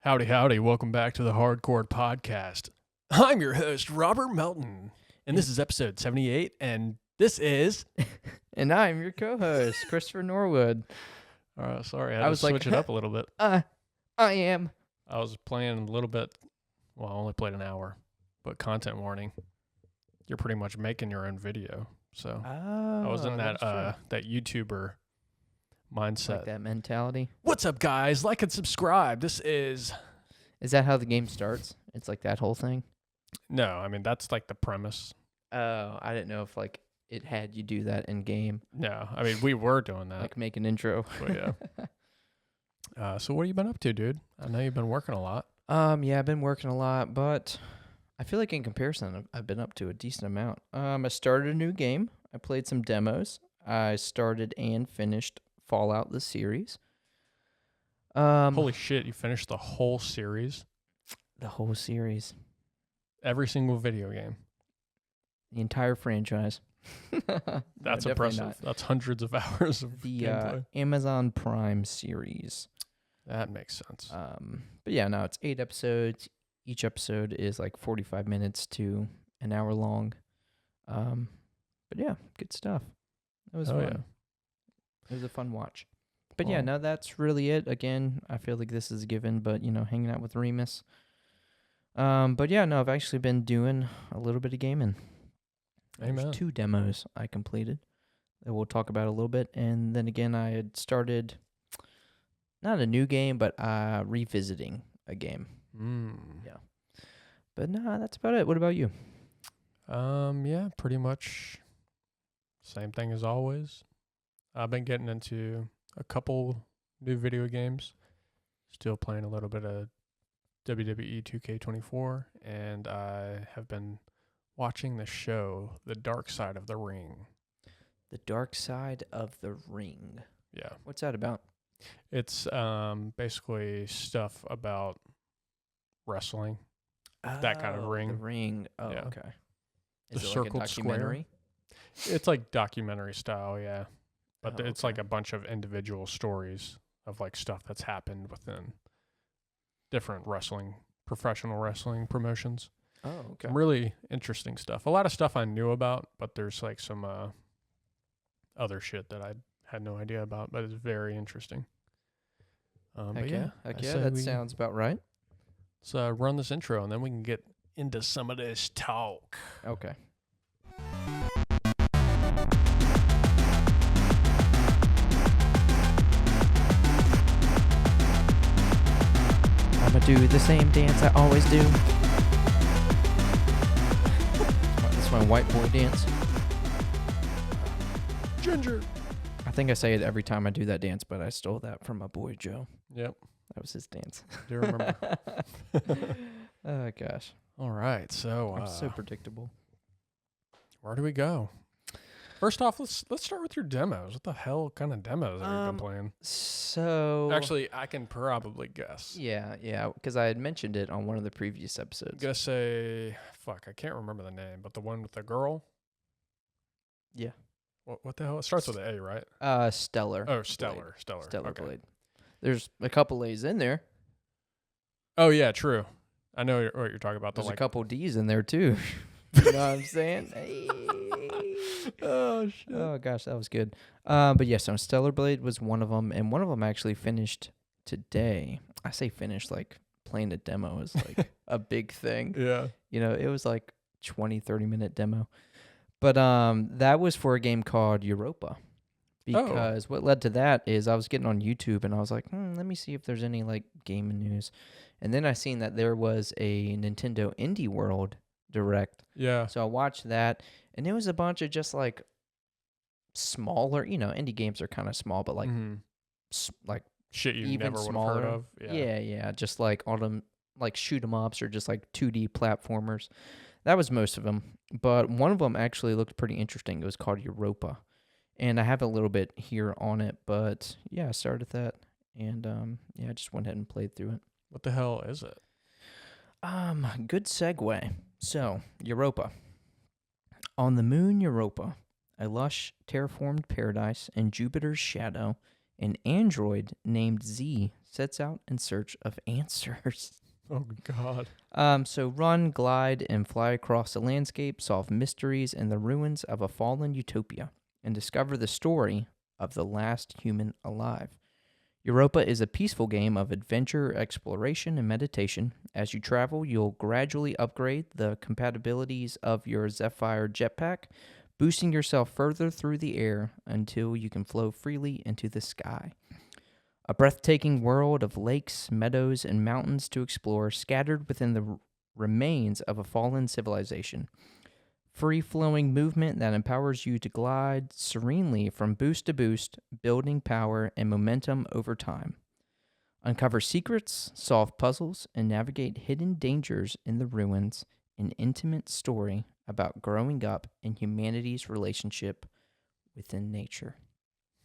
Howdy, howdy. Welcome back to the Hardcore Podcast. I'm your host, Robert Melton, and this is episode 78, and this is... And I'm your co-host, Christopher Norwood. Sorry, I had to switch it up a little bit. I am. I was playing a little bit. Well, I only played an hour, but content warning. You're pretty much making your own video, so I was in that YouTuber mindset. Like that mentality. What's up, guys? Like and subscribe. This is... Is that how the game starts? It's like that whole thing? No, I mean, that's like the premise. Oh, I didn't know if like it had you do that in game. No, I mean, we were doing that. Like make an intro. But yeah. So what have you been up to, dude? I know you've been working a lot. Yeah, I've been working a lot, but I feel like in comparison, I've been up to a decent amount. I started a new game. I played some demos. I started and finished Fallout, the series. Holy shit, you finished the whole series? The whole series. Every single video game. The entire franchise. That's No, impressive. not. That's hundreds of hours of The gameplay. Amazon Prime series. That makes sense. But yeah, no, it's 8 episodes. Each episode is like 45 minutes to an hour long. But yeah, good stuff. It was fun. Yeah. It was a fun watch. But yeah, Well- no, that's really it. Again, I feel like this is given, but you know, hanging out with Remus. But yeah, no, I've actually been doing a little bit of gaming. Amen. There's 2 demos I completed that we'll talk about a little bit. And then again, I had started not a new game, but revisiting a game. Yeah. But nah, that's about it. What about you? Yeah, pretty much same thing as always. I've been getting into a couple new video games. Still playing a little bit of WWE 2K24, and I have been watching the show The Dark Side of the Ring. The Dark Side of the Ring. Yeah. What's that about? It's basically stuff about wrestling. That kind of ring. The Ring. Oh, Yeah. okay. The Is it like a circled square. documentary? It's like documentary style, yeah. But Oh, it's okay. like a bunch of individual stories of like stuff that's happened within different professional wrestling promotions. Oh, okay. Some really interesting stuff. A lot of stuff I knew about, but there's like some other shit that I had no idea about, but it's very interesting. But Heck yeah, Heck I yeah, say that we- sounds about right. Let's run this intro, and then we can get into some of this talk. Okay. I'ma do the same dance I always do. That's my white boy dance. Ginger. I think I say it every time I do that dance, but I stole that from my boy Joe. Yep, That was his dance. do remember. Oh gosh, All right, so I'm so predictable. where do we go? First off, let's start with your demos. What the hell kind of demos have you been playing? So Actually, I can probably guess. yeah, because I had mentioned it on one of the previous I'm episodes. gonna say, fuck, I can't remember the name, but the one with the girl. Yeah. What the hell? It starts with an A, right? Stellar. Oh, Stellar. Stellar Okay. Blade. There's a couple A's in there. Oh yeah, true. I know what you're talking about. There's The a couple D's in there too. You know what I'm saying? Hey. Oh shit. Oh gosh, that was good. But yes, so Stellar Blade was one of them, and one of them actually finished today. I say finished, like playing the demo is like a big thing. Yeah. You know, it was like 20-30 minute demo. But that was for a game called Europa. Because what led to that is I was getting on YouTube and I was like, let me see if there's any like gaming news. And then I seen that there was a Nintendo Indie World Direct. Yeah. So I watched that, and it was a bunch of just like smaller, you know, indie games are kind of small, but like Mhm. like Shit you even never would have smaller. heard of. yeah, just like all them like shoot 'em ups or just like 2D platformers. That was most of them, but one of them actually looked pretty interesting. It was called Europa, and I have a little bit here on it, but yeah, I started that, and yeah, I just went ahead and played through it. What the hell is it? Good segue. So, Europa. On the moon Europa, a lush terraformed paradise in Jupiter's shadow, an android named Z sets out in search of answers. Oh, God. So run, glide, and fly across the landscape, solve mysteries in the ruins of a fallen utopia, and discover the story of the last human alive. Europa is a peaceful game of adventure, exploration, and meditation. As you travel, you'll gradually upgrade the compatibilities of your Zephyr jetpack, boosting yourself further through the air until you can flow freely into the sky. A breathtaking world of lakes, meadows, and mountains to explore, scattered within the remains of a fallen civilization. Free-flowing movement that empowers you to glide serenely from boost to boost, building power and momentum over time. Uncover secrets, solve puzzles, and navigate hidden dangers in the ruins. An intimate story about growing up and humanity's relationship within nature.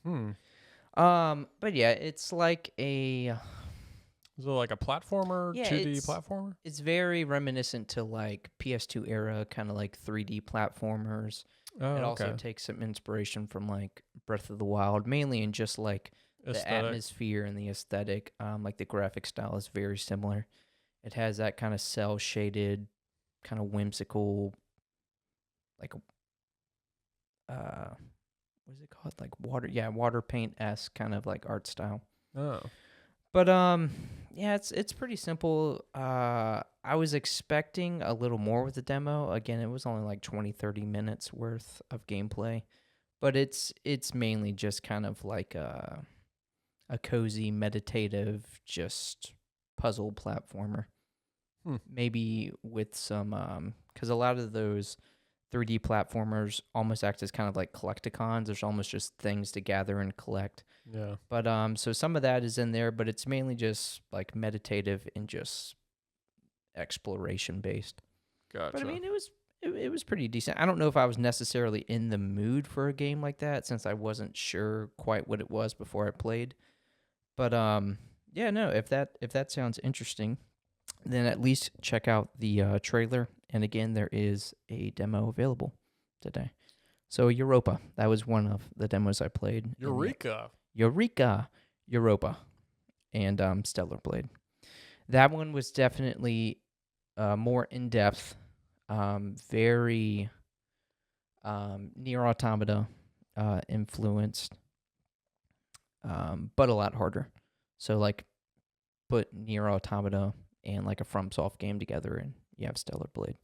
But yeah, it's like a... Is it like a platformer, 2D platformer? It's very reminiscent to like PS2 era, kind of like 3D platformers. Oh, it also takes some inspiration from like Breath of the Wild, mainly in just like the atmosphere and the aesthetic. Like the graphic style is very similar. It has that kind of cell shaded, kind of whimsical, like what is it called? Like water paint-esque kind of like art style. Oh. But yeah, it's pretty simple. I was expecting a little more with the demo. Again, it was only like 20-30 minutes worth of gameplay. But it's mainly just kind of like a cozy, meditative, just puzzle platformer. Maybe with some cuz a lot of those 3D platformers almost act as kind of like collecticons. There's almost just things to gather and collect. Yeah. But so some of that is in there, but it's mainly just like meditative and just exploration based. Gotcha. But I mean, it was pretty decent. I don't know if I was necessarily in the mood for a game like that since I wasn't sure quite what it was before I played. But yeah, no, if that sounds interesting, then at least check out the trailer. And again, there is a demo available today. So Europa, that was one of the demos I played. Eureka, Europa, and Stellar Blade. That one was definitely more in depth, very Nier Automata influenced, but a lot harder. So like, put Nier Automata and like a FromSoft game together, and you have Stellar Blade.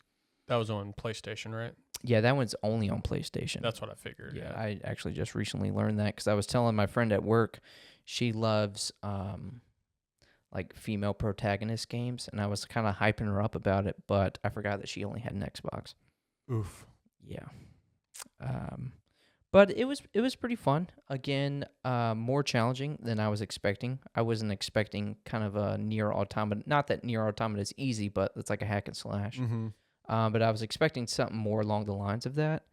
That was on PlayStation, right? Yeah, that one's only on PlayStation. That's what I figured. Yeah, I actually just recently learned that because I was telling my friend at work, she loves like female protagonist games, and I was kind of hyping her up about it, but I forgot that she only had an Xbox. Oof. Yeah. But it was pretty fun. Again, more challenging than I was expecting. I wasn't expecting kind of a Nier Automata. Not that Nier Automata is easy, but it's like a hack and slash. Mm-hmm. But I was expecting something more along the lines of that.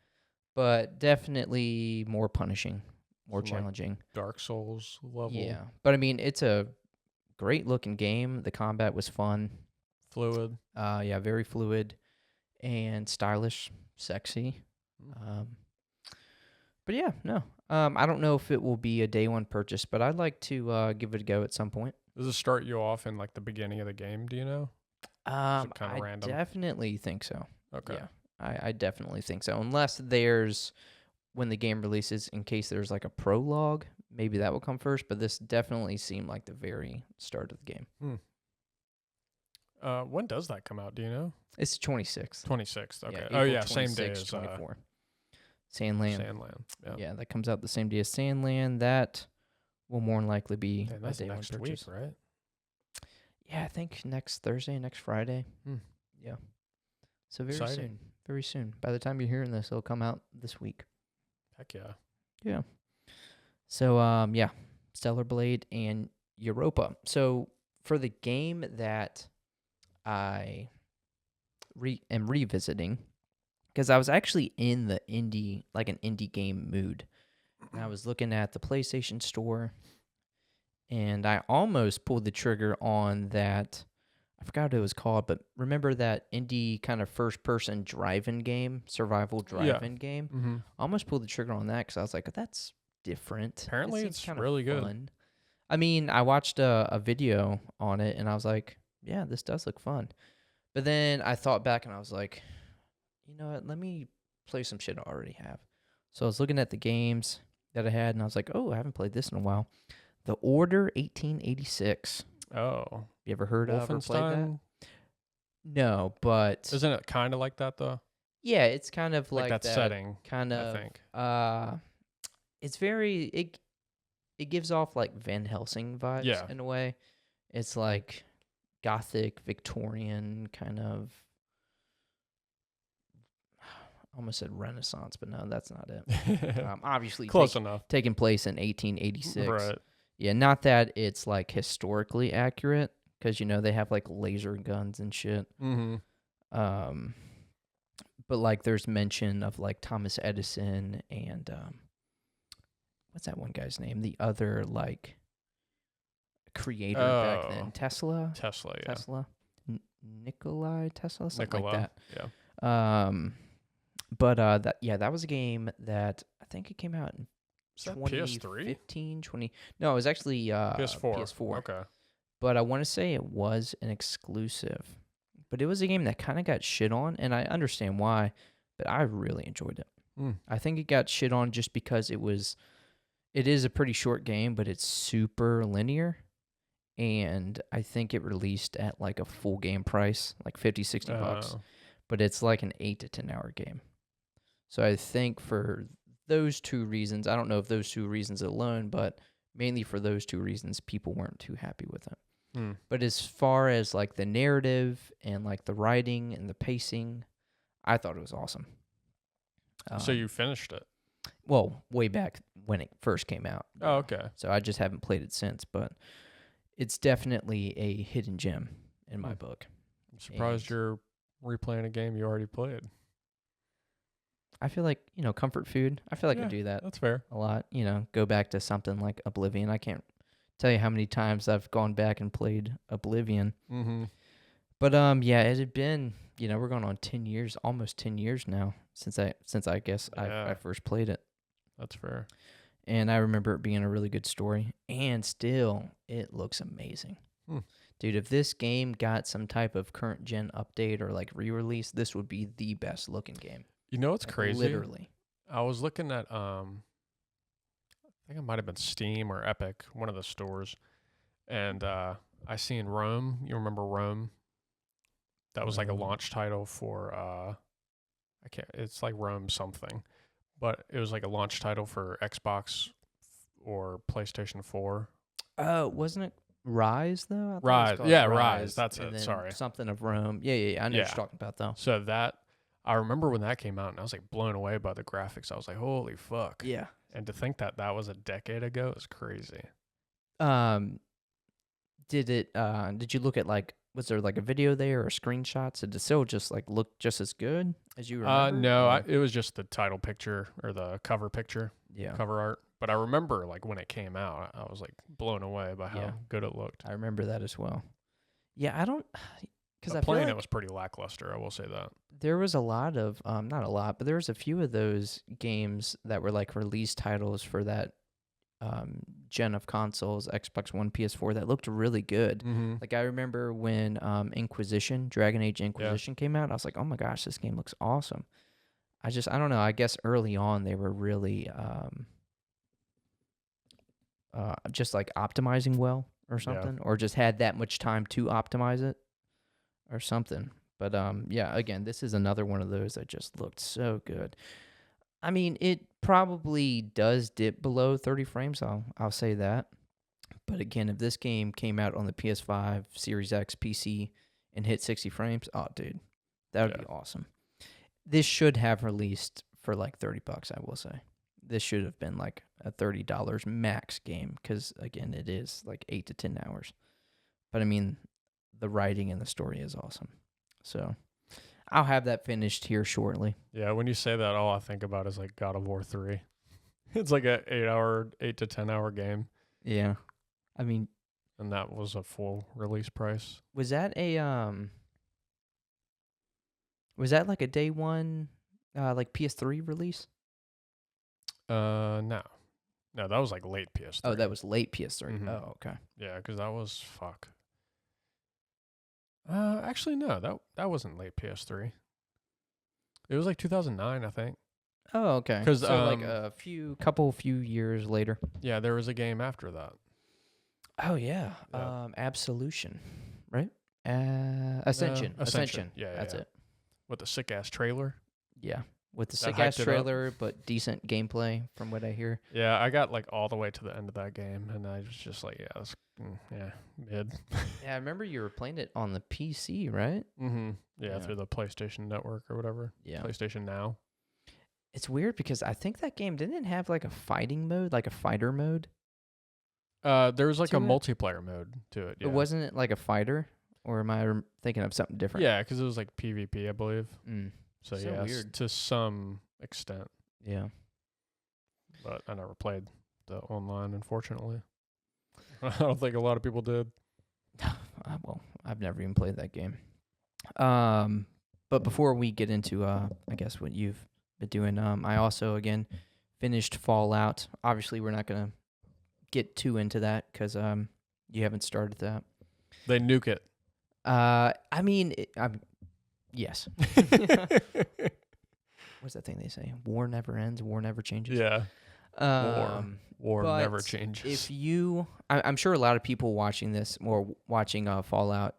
But definitely more punishing, more challenging. Like Dark Souls level. Yeah. But I mean, it's a great looking game. The combat was fun. Fluid. Yeah, very fluid and stylish, sexy. But yeah, no. I don't know if it will be a day one purchase, but I'd like to give it a go at some point. Does it start you off in like the beginning of the game? Do you know? I random? Definitely think so. Okay. Yeah, I definitely think so. Unless there's, when the game releases, in case there's like a prologue, maybe that will come first. But this definitely seemed like the very start of the game. When does that come out? Do you know? It's the 26th. 26th. Okay. Yeah, oh yeah, April same day 26th, as 24. Sandland. Yeah. That comes out the same day as Sandland. That will more than likely be Man, that's a day next one week, purchase. right? Yeah, I think next Thursday, next Friday. Yeah. So very soon. By the time you're hearing this, it'll come out this week. Heck yeah. Yeah. So yeah, Stellar Blade and Europa. So for the game that I am revisiting, because I was actually in the an indie game mood. And I was looking at the PlayStation Store, and I almost pulled the trigger on that. I forgot what it was called, but remember that indie kind of first-person drive-in game, survival drive-in game? Mm-hmm. I almost pulled the trigger on that because I was like, that's different. Apparently That it's seems kinda really good. fun. I mean, I watched a video on it and I was like, yeah, this does look fun. But then I thought back and I was like, you know what? Let me play some shit I already have. So I was looking at the games that I had and I was like, oh, I haven't played this in a while. The Order 1886. Oh, You ever heard of or played that? Wolfenstein? No, but Isn't it kind of like that though? yeah, it's kind of Like like that that setting, kind I of think. it's very it gives off like Van Helsing vibes Yeah. in a way. It's like gothic Victorian kind of I almost said Renaissance, but no, that's not it. Obviously Close enough. taking place in 1886. Right. Yeah, not that it's like historically accurate because you know they have like laser guns and shit. Mm-hmm. But like there's mention of like Thomas Edison and what's that one guy's name? The other like creator back then, Tesla. Tesla, yeah. Tesla, Nikolai Tesla, something Nikola, like that. yeah. But that was a game that I think it came out in Is that 2015, 20. No, it was actually PS4. PS4. Okay. But I want to say it was an exclusive. But it was a game that kind of got shit on, and I understand why, but I really enjoyed it. I think it got shit on just because it is a pretty short game, but it's super linear. And I think it released at like a full game price, like 50, 60 bucks. But it's like an 8 to 10 hour game. So I think for those two reasons, I don't know if those two reasons alone, but mainly for those two reasons, people weren't too happy with it. But as far as like the narrative and like the writing and the pacing, I thought it was awesome. So you finished it? Well, way back when it first came out. Oh, okay. So I just haven't played it since, but it's definitely a hidden gem in my book. I'm surprised you're replaying a game you already played. I feel like, comfort food. I feel like I do that. That's fair. A lot. Go back to something like Oblivion. I can't tell you how many times I've gone back and played Oblivion. Mm-hmm. But yeah, it had been, we're going on 10 years, almost 10 years now since I guess I first played it. That's fair. And I remember it being a really good story, and still it looks amazing. Dude, if this game got some type of current gen update or like re-release, this would be the best looking game. You know what's crazy? Literally. I was looking at I think it might have been Steam or Epic, one of the stores, and I seen Rome. You remember Rome? That was like a launch title for it's like Rome something, but it was like a launch title for Xbox or PlayStation 4. Oh, wasn't it Rise though? Rise, yeah, Rise. That's it. Sorry, something of Rome. Yeah. I know what you're talking about though. So I remember when that came out, and I was like blown away by the graphics. I was like, holy fuck. Yeah. And to think that was a decade ago is crazy. Did you look at like, was there like a video there or screenshots? Did it still just like look just as good as you remember? No, it was just the title picture or the cover picture, cover art. But I remember like when it came out, I was like blown away by how good it looked. I remember that as well. Yeah, I don't, because I playing feel like it was pretty lackluster. I will say that there was a lot of not a lot, but there was a few of those games that were like release titles for that gen of consoles, Xbox One, PS4, that looked really good. Like I remember when Dragon Age Inquisition came out, I was like, oh my gosh, this game looks awesome. I don't know. I guess early on they were really just like optimizing well or something, or just had that much time to optimize it or something. But yeah, again, this is another one of those that just looked so good. I mean, it probably does dip below 30 frames. I'll say that. But again, if this game came out on the PS5, Series X, PC, and hit 60 frames, oh, dude, that would be awesome. This should have released for like $30, I will say. This should have been like a $30 max game because, again, it is like 8 to 10 hours. But I mean, the writing and the story is awesome. So I'll have that finished here shortly. Yeah, when you say that, all I think about is like God of War 3. It's like a 8 to 10 hour game. Yeah. I mean, and that was a full release price. Was that like a day one like PS3 release? No. No, that was like late PS3. Oh, that was late PS3. Mhm. Oh, okay. Yeah, because that was fuck. Actually, no, that wasn't late PS3. It was like 2009, I think. Oh, okay. 'Cause, So like a few years later. Yeah, there was a game after that. Oh yeah. Yeah. Absolution, right? Ascension. Ascension. Yeah, That's yeah. it. With the sick ass trailer. Yeah. With the That sick ass hyped it up. trailer, but decent gameplay from what I hear. Yeah, I got like all the way to the end of that game, and I was just like, yeah, mid. Yeah, I remember you were playing it on the PC, right? Mm-hmm. Yeah, Yeah. through the PlayStation Network or whatever. Yeah. PlayStation Now. It's weird because I think that game didn't have like a fighting mode, like a fighter mode. There was like To a it? multiplayer mode to it. Yeah. But wasn't it like a fighter? Or am I thinking of something different? Yeah, because it was like PvP, I believe. Mm. So, So yeah, weird. to some extent. Yeah. But I never played the online, unfortunately. I don't think a lot of people did. Well, I've never even played that game. But before we get into, I guess what you've been doing, I also again finished Fallout. Obviously, we're not gonna get too into that because you haven't started that. They nuke it. I mean, yes. What's that thing they say? War never ends. War never changes. Yeah. War but never changes. If you, I'm sure a lot of people watching this or watching Fallout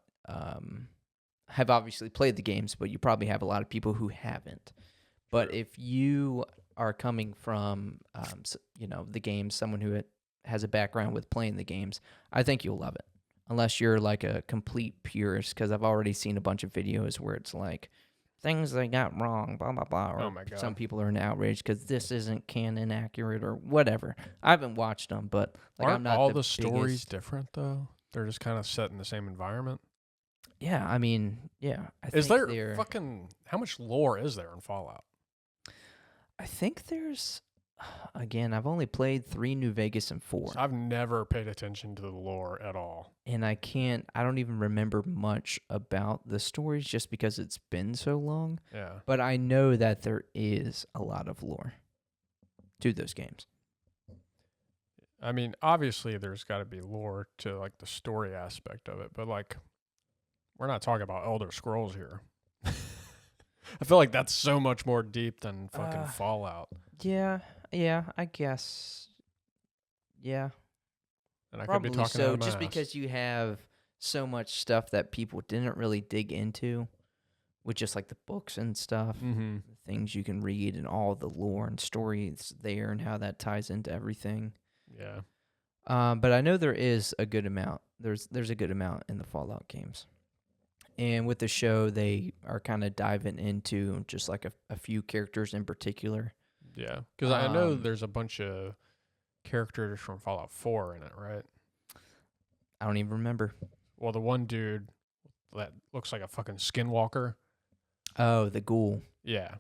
have obviously played the games, but you probably have a lot of people who haven't. But if you are coming from, the games, someone who has a background with playing the games, I think you'll love it. Unless you're like a complete purist, because I've already seen a bunch of videos where it's like, things they got wrong, blah, blah, blah. Or Oh my God. some people are in outrage because this isn't canon accurate or whatever. I haven't watched them, but like, Aren't I'm not all the the stories biggest- different, though? They're just kind of set in the same environment. Yeah, I mean, yeah. Is there fucking... How much lore is there in Fallout? I think there's... Again, I've only played 3 New Vegas and 4. I've never paid attention to the lore at all. And I don't even remember much about the stories just because it's been so long. Yeah. But I know that there is a lot of lore to those games. I mean, obviously there's got to be lore to like the story aspect of it, but like we're not talking about Elder Scrolls here. I feel like that's so much more deep than fucking Fallout. Yeah, I guess. Yeah. And I Probably could be talking so, out of my just ass. because you have so much stuff that people didn't really dig into with just like the books and stuff, Mm-hmm. things you can read and all the lore and stories there and how that ties into everything. Yeah. But I know there is a good amount. There's a good amount in the Fallout games. And with the show, they are kind of diving into just like a few characters in particular. Yeah. Because I know Um, there's a bunch of characters from Fallout 4 in it, right? I don't even remember. Well, the one dude that looks like a fucking skinwalker. Oh, the ghoul. Yeah.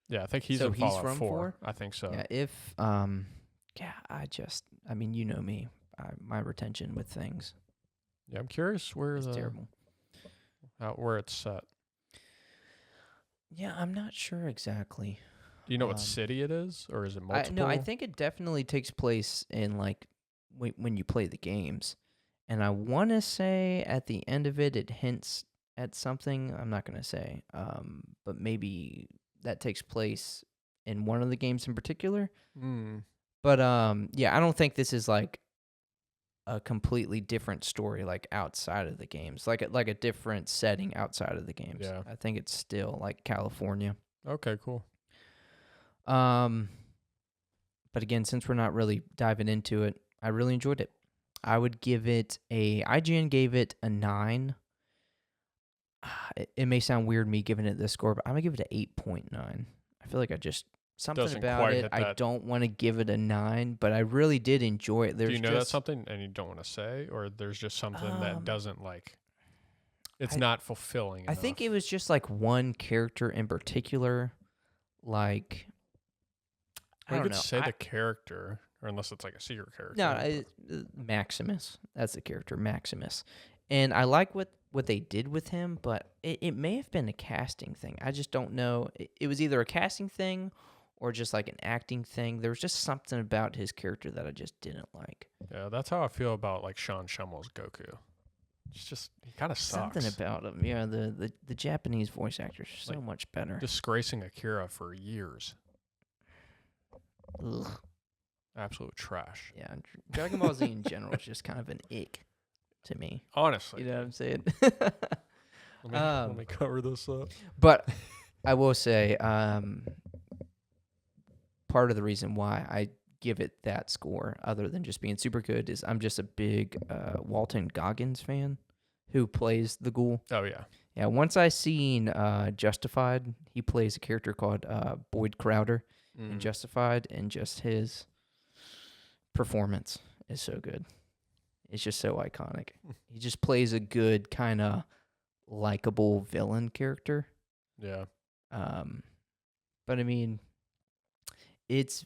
Yeah, I think he's So in he's Fallout from 4. 4? I think so. Yeah, I mean, you know me, my retention with things Yeah, I'm curious where is terrible. where it's set. Yeah, I'm not sure exactly. Do you know what Um, city it is, or is it multiple? No, I think it definitely takes place in like when you play the games, and I want to say at the end of it, it hints at something. I'm not gonna say, but maybe that takes place in one of the games in particular. Mm. But yeah, I don't think this is like a completely different story, like outside of the games, like a different setting outside of the games. Yeah. I think it's still like California. Okay, cool. But again, since we're not really diving into it, I really enjoyed it. I would give it IGN gave it a 9. It may sound weird me giving it this score, but I'm gonna give it an 8.9. I feel like something Doesn't about quite it. hit I that. don't want to give it a 9, but I really did enjoy it. Do you know that's just, something and you don't want to say, or there's just something that Um, doesn't like? It's I- not fulfilling. I think it enough. was just like one character in particular, like I Or you don't could know. say the character, or unless it's like a secret character. No, Maximus. That's the character, Maximus. And I like what they did with him, but it may have been a casting thing. I just don't know. It was either a casting thing or just like an acting thing. There was just something about his character that I just didn't like. Yeah, that's how I feel about like Sean Schummel's Goku. It's just he kind of sucks. Something about him. Yeah, the Japanese voice actors are so much better. Disgracing Akira for years. Ugh. Absolute trash. Yeah, Dragon Ball Z in general is just kind of an ick to me. Honestly. You know what I'm saying? Let me cover this up. But I will say, part of the reason why I give it that score, other than just being super good, is I'm just a big Walton Goggins fan who plays the Ghoul. Oh, yeah. Yeah, once I seen Justified, he plays a character called Boyd Crowder in Justified, and just his performance is so good. It's just so iconic. He just plays a good kind of likable villain character. Yeah. But I mean, it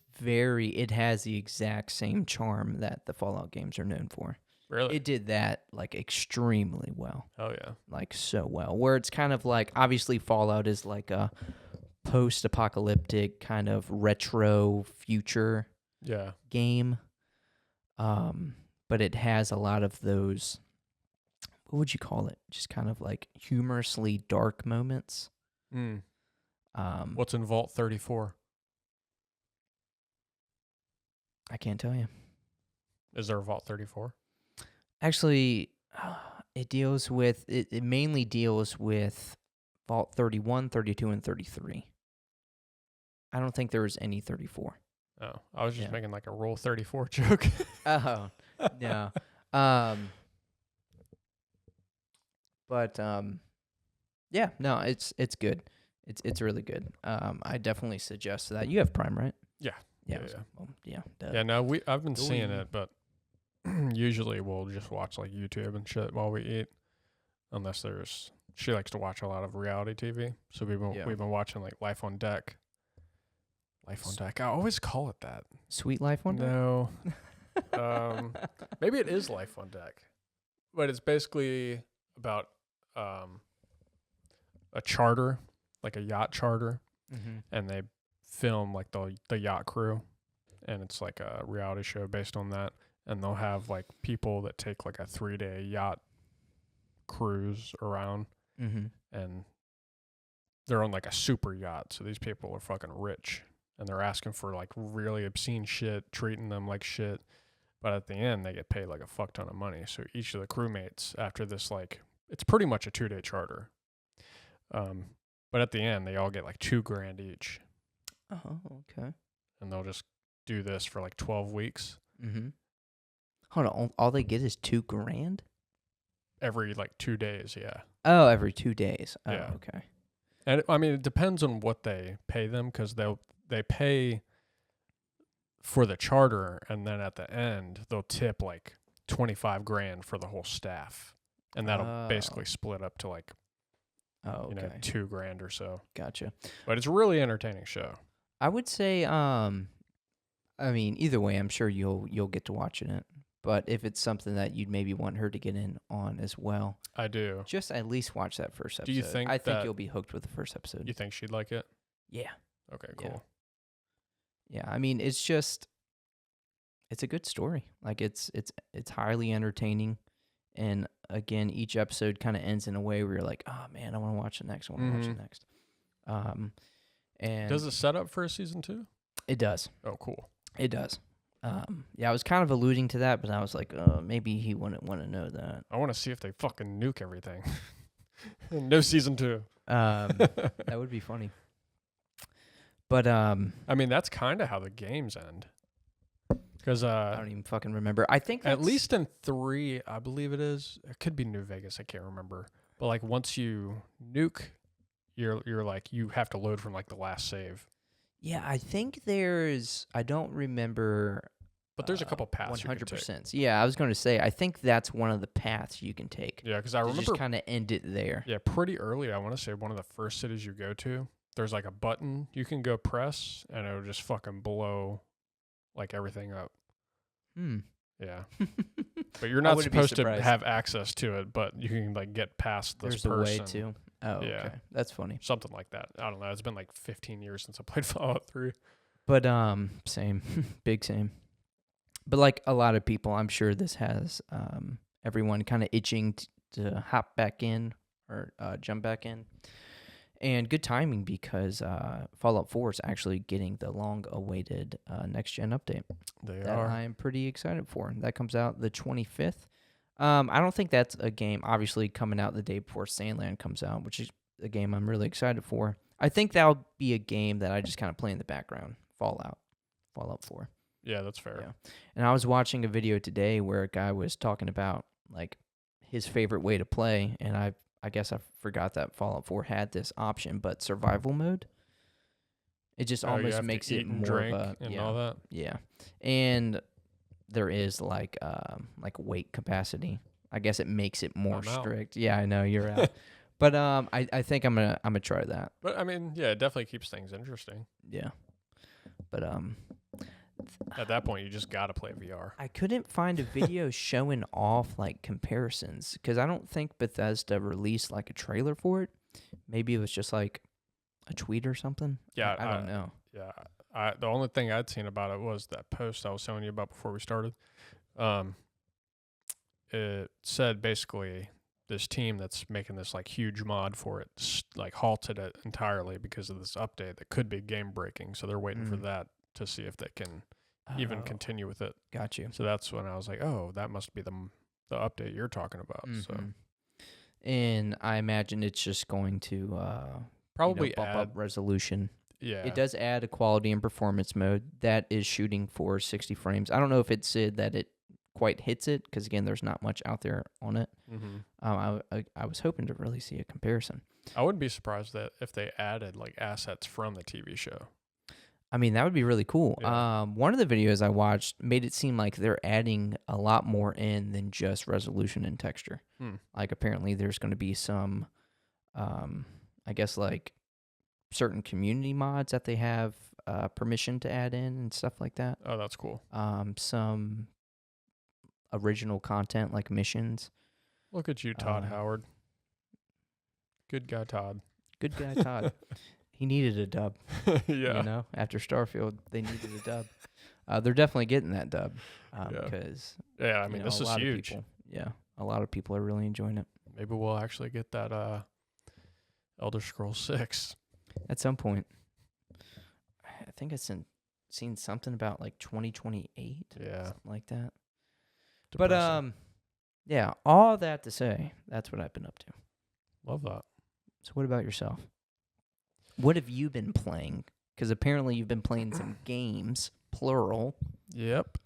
has the exact same charm that the Fallout games are known for. Really? It did that like extremely well. Oh, yeah. Like so well. Where it's kind of like, obviously Fallout is like a post-apocalyptic kind of retro future game. But it has a lot of those, what would you call it? Just kind of like humorously dark moments. What's in Vault 34? I can't tell you. Is there a Vault 34? Actually, it mainly deals with Vault 31, 32, and 33. I don't think there was any 34. Oh, I was just making like a Rule 34 joke. Oh, no. But yeah, no, it's good. It's really good. I definitely suggest that. You have Prime, right? Yeah. Yeah. Yeah. Yeah. No, I've been seeing it, but usually we'll just watch like YouTube and shit while we eat, unless she likes to watch a lot of reality TV. So we've been watching like Life on Deck. Life on Deck. I always call it that. Sweet Life on Deck? No. Maybe it is Life on Deck, but it's basically about a charter, like a yacht charter, and they film like the yacht crew, and it's like a reality show based on that. And they'll have like people that take like a 3-day yacht cruise around, and they're on like a super yacht. So these people are fucking rich, and they're asking for like really obscene shit, treating them like shit. But at the end, they get paid like a fuck ton of money. So each of the crewmates, after this, like, it's pretty much a 2-day charter. But at the end, they all get like $2,000 each. Oh, okay. And they'll just do this for like 12 weeks. Hold on, all they get is $2,000? Every like 2 days, yeah. Oh, every 2 days. Oh, yeah. Okay. And I mean, it depends on what they pay them, because they pay for the charter, and then at the end they'll tip like $25,000 for the whole staff, and that'll basically split up to like $2,000 or so. Gotcha. But it's a really entertaining show. I would say, I mean, either way, I'm sure you'll get to watching it. But if it's something that you'd maybe want her to get in on as well, I do. Just at least watch that first episode. Do you think? I think you'll be hooked with the first episode. You think she'd like it? Yeah. Okay. Cool. Yeah. I mean, it's a good story. Like it's highly entertaining, and again, each episode kind of ends in a way where you're like, oh man, I want to watch the next one. Watch the next. And does it set up for a season 2? It does. Oh, cool. It does. Yeah, I was kind of alluding to that, but I was like, maybe he wouldn't want to know that. I want to see if they fucking nuke everything. No season 2. That would be funny. But I mean, that's kind of how the games end. Because I don't even fucking remember. I think at least in 3, I believe it is. It could be New Vegas. I can't remember. But like once you nuke, you're like you have to load from like the last save. Yeah, I think I don't remember. But there's a couple paths 100%. Yeah, I was going to say, I think that's one of the paths you can take. Yeah, because I remember just kind of end it there. Yeah, pretty early. I want to say one of the first cities you go to, there's like a button you can go press, and it'll just fucking blow like everything up. Yeah. But you're not supposed to have access to it, but you can like get past this person. There's a way to. Oh, yeah. Okay. That's funny. Something like that. I don't know. It's been like 15 years since I played Fallout 3. But same, big same. But like a lot of people, I'm sure this has everyone kind of itching to hop back in or jump back in. And good timing because Fallout 4 is actually getting the long-awaited next-gen update. That I am pretty excited for. That comes out the 25th. I don't think that's a game, obviously, coming out the day before Sandland comes out, which is a game I'm really excited for. I think that'll be a game that I just kind of play in the background, Fallout 4. Yeah, that's fair. Yeah. And I was watching a video today where a guy was talking about, like, his favorite way to play, and I guess I forgot that Fallout 4 had this option, but survival mode, it just almost makes it more of a and all that. Yeah, and there is like weight capacity. I guess it makes it more strict. Yeah, I know you're out, but I think I'm gonna try that. But I mean, yeah, it definitely keeps things interesting. Yeah, but at that point, you just gotta play VR. I couldn't find a video showing off like comparisons because I don't think Bethesda released like a trailer for it. Maybe it was just like a tweet or something. Yeah, I don't know. Yeah, the only thing I'd seen about it was that post I was telling you about before we started. It said basically this team that's making this like huge mod for it like halted it entirely because of this update that could be game breaking. So they're waiting for that to see if they can even continue with it. Got you. So that's when I was like, oh, that must be the update you're talking about. Mm-hmm. So, and I imagine it's just going to probably bump add up resolution. Yeah, it does add a quality and performance mode that is shooting for 60 frames. I don't know if it said that it quite hits it because again, there's not much out there on it. Mm-hmm. I was hoping to really see a comparison. I wouldn't be surprised that if they added like assets from the TV show. I mean, that would be really cool. Yeah. One of the videos I watched made it seem like they're adding a lot more in than just resolution and texture. Like apparently there's going to be some, I guess like certain community mods that they have permission to add in and stuff like that. Oh, that's cool. Some original content like missions. Look at you, Todd Howard. Good guy, Todd. Good guy, Todd. He needed a dub. Yeah. You know, after Starfield, they needed a dub. They're definitely getting that dub because I mean, this is huge. A lot of people are really enjoying it. Maybe we'll actually get that Elder Scrolls 6 at some point. I think I've seen something about like 2028. Yeah, something like that. Depressing. But yeah, all that to say, that's what I've been up to. Love that. So what about yourself? What have you been playing? Because apparently you've been playing some games, plural. Yep.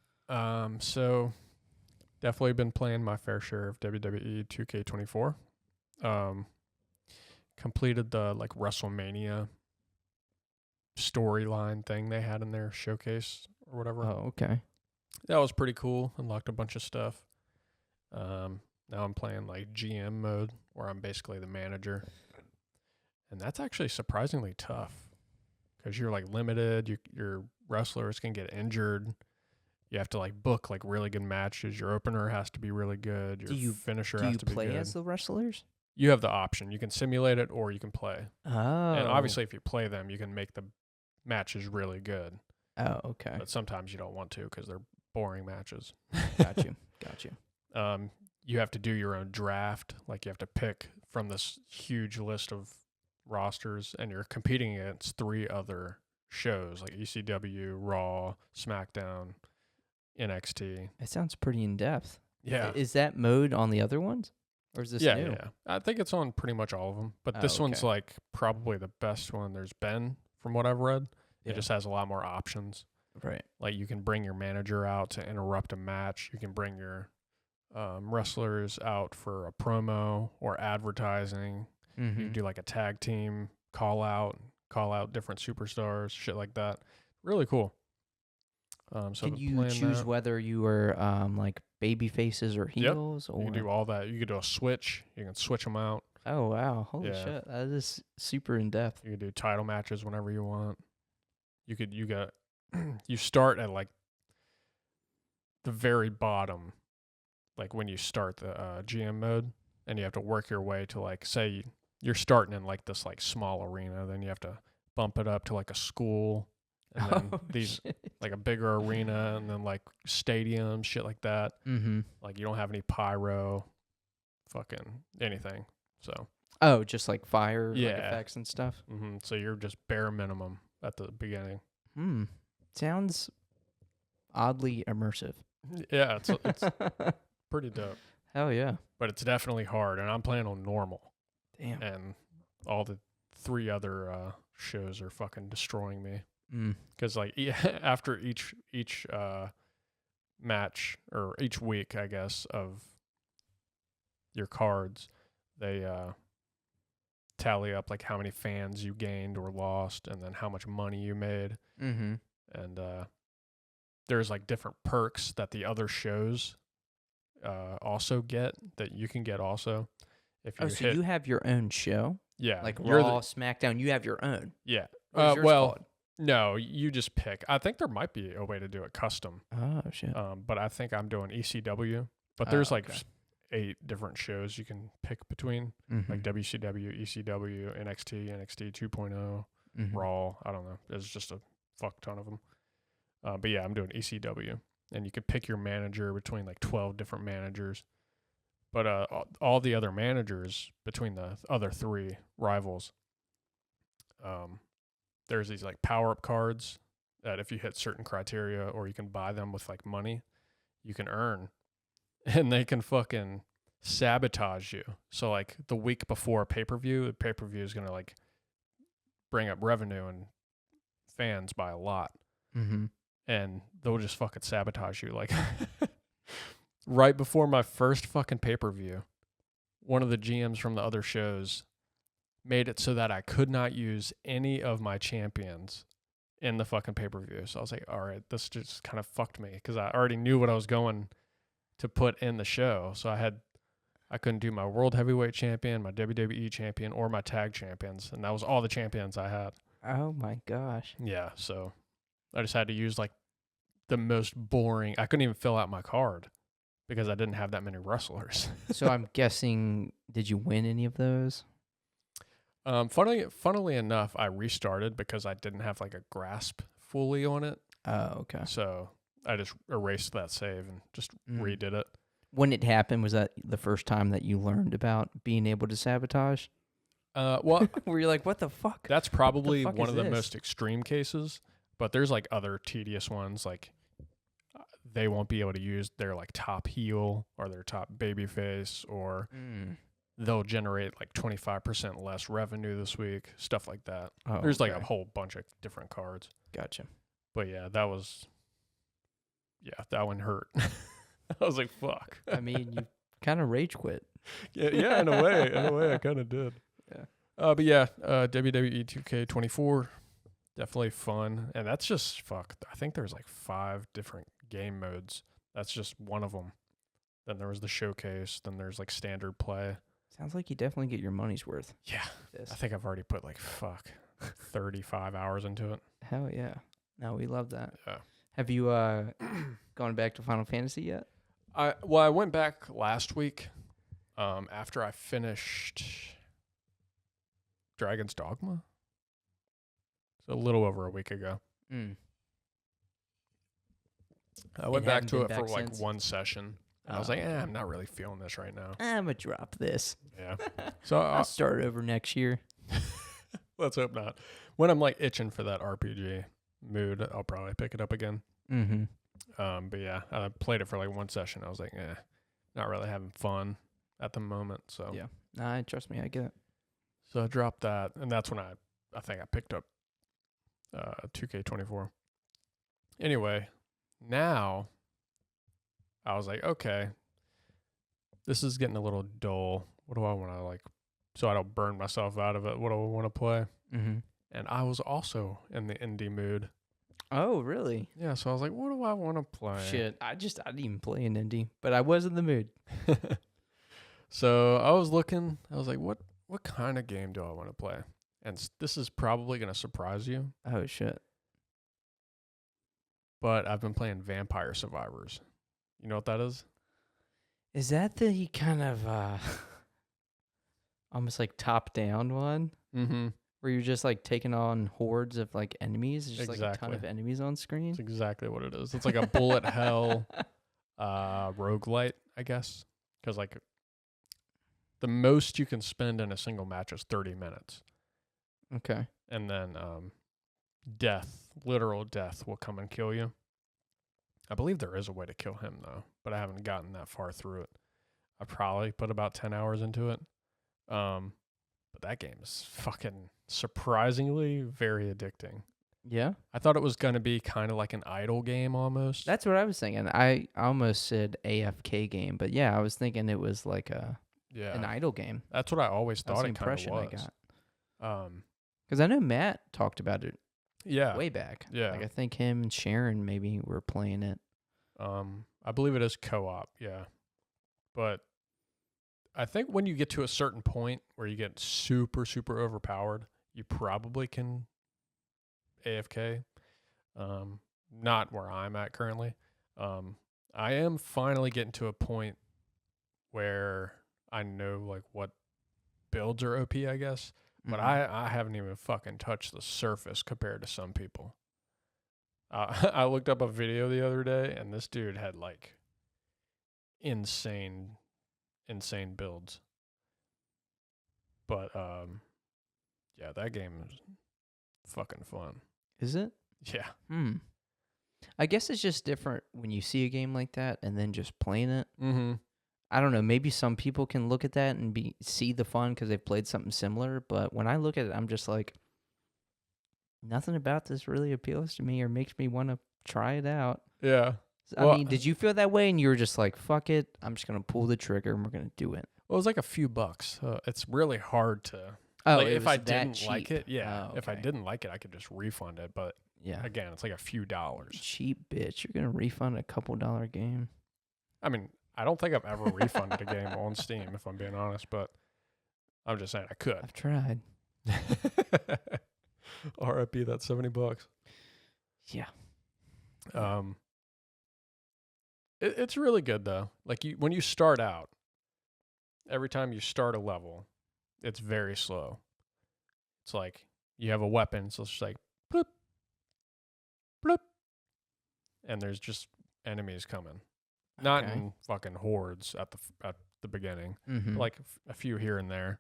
So definitely been playing my fair share of WWE 2K24. Completed the like WrestleMania storyline thing they had in their showcase or whatever. Oh, okay. That was pretty cool. Unlocked a bunch of stuff. Now I'm playing like GM mode where I'm basically the manager. And that's actually surprisingly tough because you're like limited. Your wrestlers can get injured. You have to like book like really good matches. Your opener has to be really good. Your finisher has to be good. Do you play as the wrestlers? You have the option. You can simulate it or you can play. Oh. And obviously if you play them, you can make the matches really good. Oh, okay. But sometimes you don't want to because they're boring matches. Got you. You have to do your own draft. Like you have to pick from this huge list of rosters, and you're competing against 3 other shows like ECW, Raw, SmackDown, NXT. It sounds pretty in depth. Yeah. Is that mode on the other ones, or is this new? Yeah. I think it's on pretty much all of them, but this one's like probably the best one there's been from what I've read. It just has a lot more options. Right. Like you can bring your manager out to interrupt a match. You can bring your wrestlers out for a promo or advertising. Mm-hmm. You can do like a tag team call out different superstars, shit like that. Really cool. So can you choose whether you are like baby faces or heels? Yep. Or? You can do all that. You can do a switch. You can switch them out. Oh, wow. Holy shit. That is super in depth. You can do title matches whenever you want. You start at like the very bottom, like when you start the GM mode, and you have to work your way to like, say you're starting in like this like small arena, then you have to bump it up to like a school, and then Oh, these shit. like a bigger arena, and then like stadiums, shit like that. Mm-hmm. Like you don't have any pyro, fucking anything. So Oh, just like fire, like Yeah. effects and stuff. so you're just bare minimum at the beginning. Sounds oddly immersive. Yeah, it's pretty dope, Hell yeah. but it's definitely hard, and I'm playing on normal, Damn. and all the 3 other shows are fucking destroying me. Because like after each match or each week, I guess, of your cards, they tally up like how many fans you gained or lost, and then how much money you made. Mm-hmm. And there's like different perks that the other shows also get that you can get also. If you so you have your own show? Yeah, Like you're Raw, SmackDown, you have your own. Yeah. What is yours Well, called? no, you just pick. I think there might be a way to do it custom. Oh, shit. But I think I'm doing ECW. But Oh, there's like okay. 8 different shows you can pick between, like WCW, ECW, NXT, NXT 2.0, Raw. I don't know. There's just a fuck ton of them. But yeah, I'm doing ECW, and you could pick your manager between like 12 different managers. But all the other managers between the other 3 rivals, there's these like power up cards that if you hit certain criteria, or you can buy them with like money, you can earn, and they can fucking sabotage you. So like the week before a pay-per-view, the pay-per-view is going to like bring up revenue and fans by a lot. And they'll just fucking sabotage you. Like right before my first fucking pay-per-view, one of the GMs from the other shows made it so that I could not use any of my champions in the fucking pay-per-view. So I was like, all right, this just kind of fucked me, because I already knew what I was going to put in the show. So I couldn't do my world heavyweight champion, my WWE champion, or my tag champions. And that was all the champions I had. Oh, my gosh. Yeah, so I just had to use like the most boring. I couldn't even fill out my card because I didn't have that many wrestlers. So I'm guessing, did you win any of those? Funnily enough, I restarted because I didn't have like a grasp fully on it. Oh, okay. So I just erased that save and just redid it. When it happened, was that the first time that you learned about being able to sabotage? Well, Were you like, what the fuck? that's probably fuck one is of the this? most extreme cases, but there's like other tedious ones. Like they won't be able to use their like top heel or their top baby face, or they'll generate like 25% less revenue this week, stuff like that. Oh, There's like a okay. whole bunch of different cards. Gotcha. But yeah, that one hurt. I was like, fuck. I mean, you kind of rage quit. Yeah, in a way I kind of did. Yeah. But yeah, WWE 2K24, definitely fun. And that's just, I think there's like 5 different game modes. That's just one of them. Then there was the showcase. Then there's like standard play. Sounds like you definitely get your money's worth. Yeah. This. I think I've already put like 35 hours into it. Hell yeah. No, we love that. Yeah. Have you gone back to Final Fantasy yet? I went back last week after I finished Dragon's Dogma. So a little over a week ago. I went back to it for like since? one session. And I was like, I'm not really feeling this right now. I'm going to drop this. Yeah. So I'll start over next year. let's hope not. When I'm like itching for that RPG mood, I'll probably pick it up again. But yeah, I played it for like one session. I was like, not really having fun at the moment. So Yeah. Nah, trust me, I get it. So I dropped that, and that's when I think I picked up 2K24. Anyway, now I was like, okay, this is getting a little dull. What do I want to like, so I don't burn myself out of it? What do I want to play? And I was also in the indie mood. Oh, really? Yeah, so I was like, what do I want to play? Shit, I didn't even play an indie, but I was in the mood. So I was looking, I was like, what kind of game do I want to play? And this is probably going to surprise you, Oh, shit. but I've been playing Vampire Survivors. You know what that is? Is that the kind of almost like top-down one? Mm-hmm. Where you're just like taking on hordes of like enemies. It's just like a ton Exactly. of enemies on screen. It's exactly what it is. It's like a bullet hell roguelite, I guess. Because like the most you can spend in a single match is 30 minutes. Okay. And then literal death will come and kill you. I believe there is a way to kill him, though, but I haven't gotten that far through it. I probably put about 10 hours into it. But that game is fucking surprisingly very addicting. Yeah. I thought it was going to be kind of like an idle game almost. That's what I was thinking. I almost said AFK game, but yeah, I was thinking it was like an idle game. That's what I always That's thought the it kind of impression was. I got. Because I know Matt talked about it way back. Yeah. Like I think him and Sharon maybe were playing it. I believe it is co-op, yeah. But I think when you get to a certain point where you get super, super overpowered, you probably can AFK. Not where I'm at currently. I am finally getting to a point where I know like what builds are OP, I guess. But I haven't even fucking touched the surface compared to some people. I looked up a video the other day, and this dude had like insane builds. But yeah, that game is fucking fun. Is it? Yeah. I guess it's just different when you see a game like that and then just playing it. Mm-hmm. I don't know. Maybe some people can look at that and see the fun because they've played something similar. But when I look at it, I'm just like, nothing about this really appeals to me or makes me want to try it out. Yeah. I mean, did you feel that way and you were just like, fuck it, I'm just going to pull the trigger and we're going to do it? Well, it was like a few bucks. It's really hard to. Oh, like, it if was I that didn't cheap. like it, yeah. Oh, okay. If I didn't like it, I could just refund it. But yeah, again, it's like a few dollars. Cheap bitch. You're going to refund a couple $1 game. I mean, I don't think I've ever refunded a game on Steam, if I'm being honest, but I'm just saying I could. I've tried. RIP, that's $70. Yeah. It's really good though. Like when you start out, every time you start a level, it's very slow. It's like you have a weapon, so it's just like bloop, bloop, and there's just enemies coming. Not in fucking hordes at the beginning, but like a few here and there,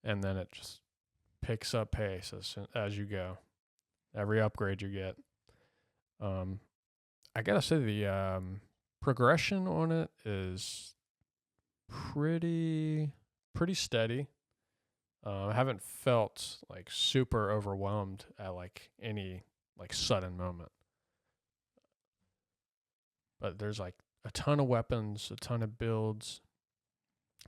and then it just picks up pace as you go. Every upgrade you get. I gotta say the progression on it is pretty steady. I haven't felt like super overwhelmed at like any like sudden moment. But there's like a ton of weapons, a ton of builds,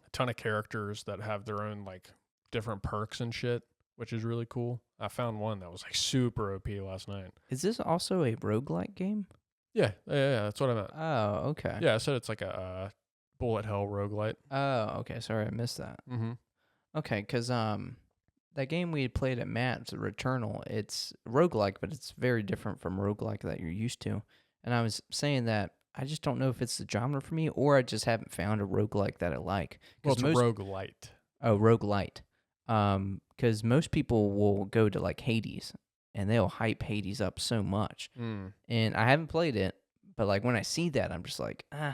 a ton of characters that have their own like different perks and shit, which is really cool. I found one that was like super OP last night. Is this also a roguelike game? Yeah, that's what I meant. Oh, okay. Yeah, I said it's like a bullet hell roguelite. Oh, okay. Sorry, I missed that. Mm-hmm. Okay, because that game we had played at Matt's, Returnal, it's roguelike, but it's very different from roguelike that you're used to. And I was saying that I just don't know if it's the genre for me or I just haven't found a roguelike that I like. Well, it's a roguelite. Oh, roguelite. Because most people will go to like Hades and they'll hype Hades up so much. And I haven't played it, but like when I see that, I'm just like, I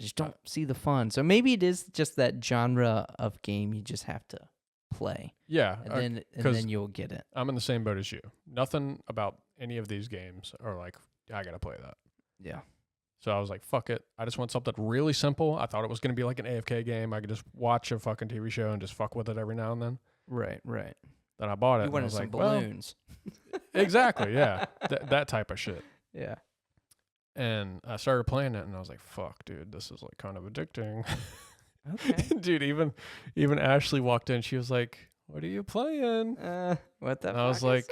just don't see the fun. So maybe it is just that genre of game you just have to play. Yeah. And then you'll get it. I'm in the same boat as you. Nothing about any of these games are like, I got to play that. Yeah. So I was like, fuck it. I just want something really simple. I thought it was going to be like an AFK game. I could just watch a fucking TV show and just fuck with it every now and then. Right. Then I bought it. You wanted some balloons. Well, exactly, yeah. That type of shit. Yeah. And I started playing it, and I was like, fuck, dude, this is like kind of addicting. Okay. Dude, even Ashley walked in. She was like, what are you playing? What the fuck I was like,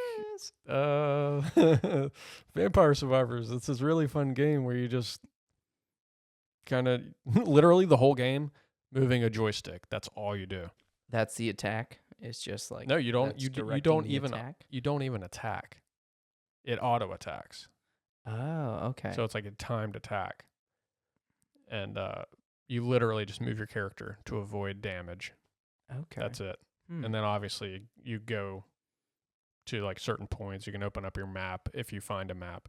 Vampire Survivors. It's this really fun game where you just kind of literally the whole game moving a joystick. That's all you do. That's the attack. It's just like no, you don't. You don't even attack? You don't even attack. It auto attacks. Oh, okay. So it's like a timed attack, and you literally just move your character to avoid damage. Okay. That's it. And then obviously you go to like certain points. You can open up your map if you find a map,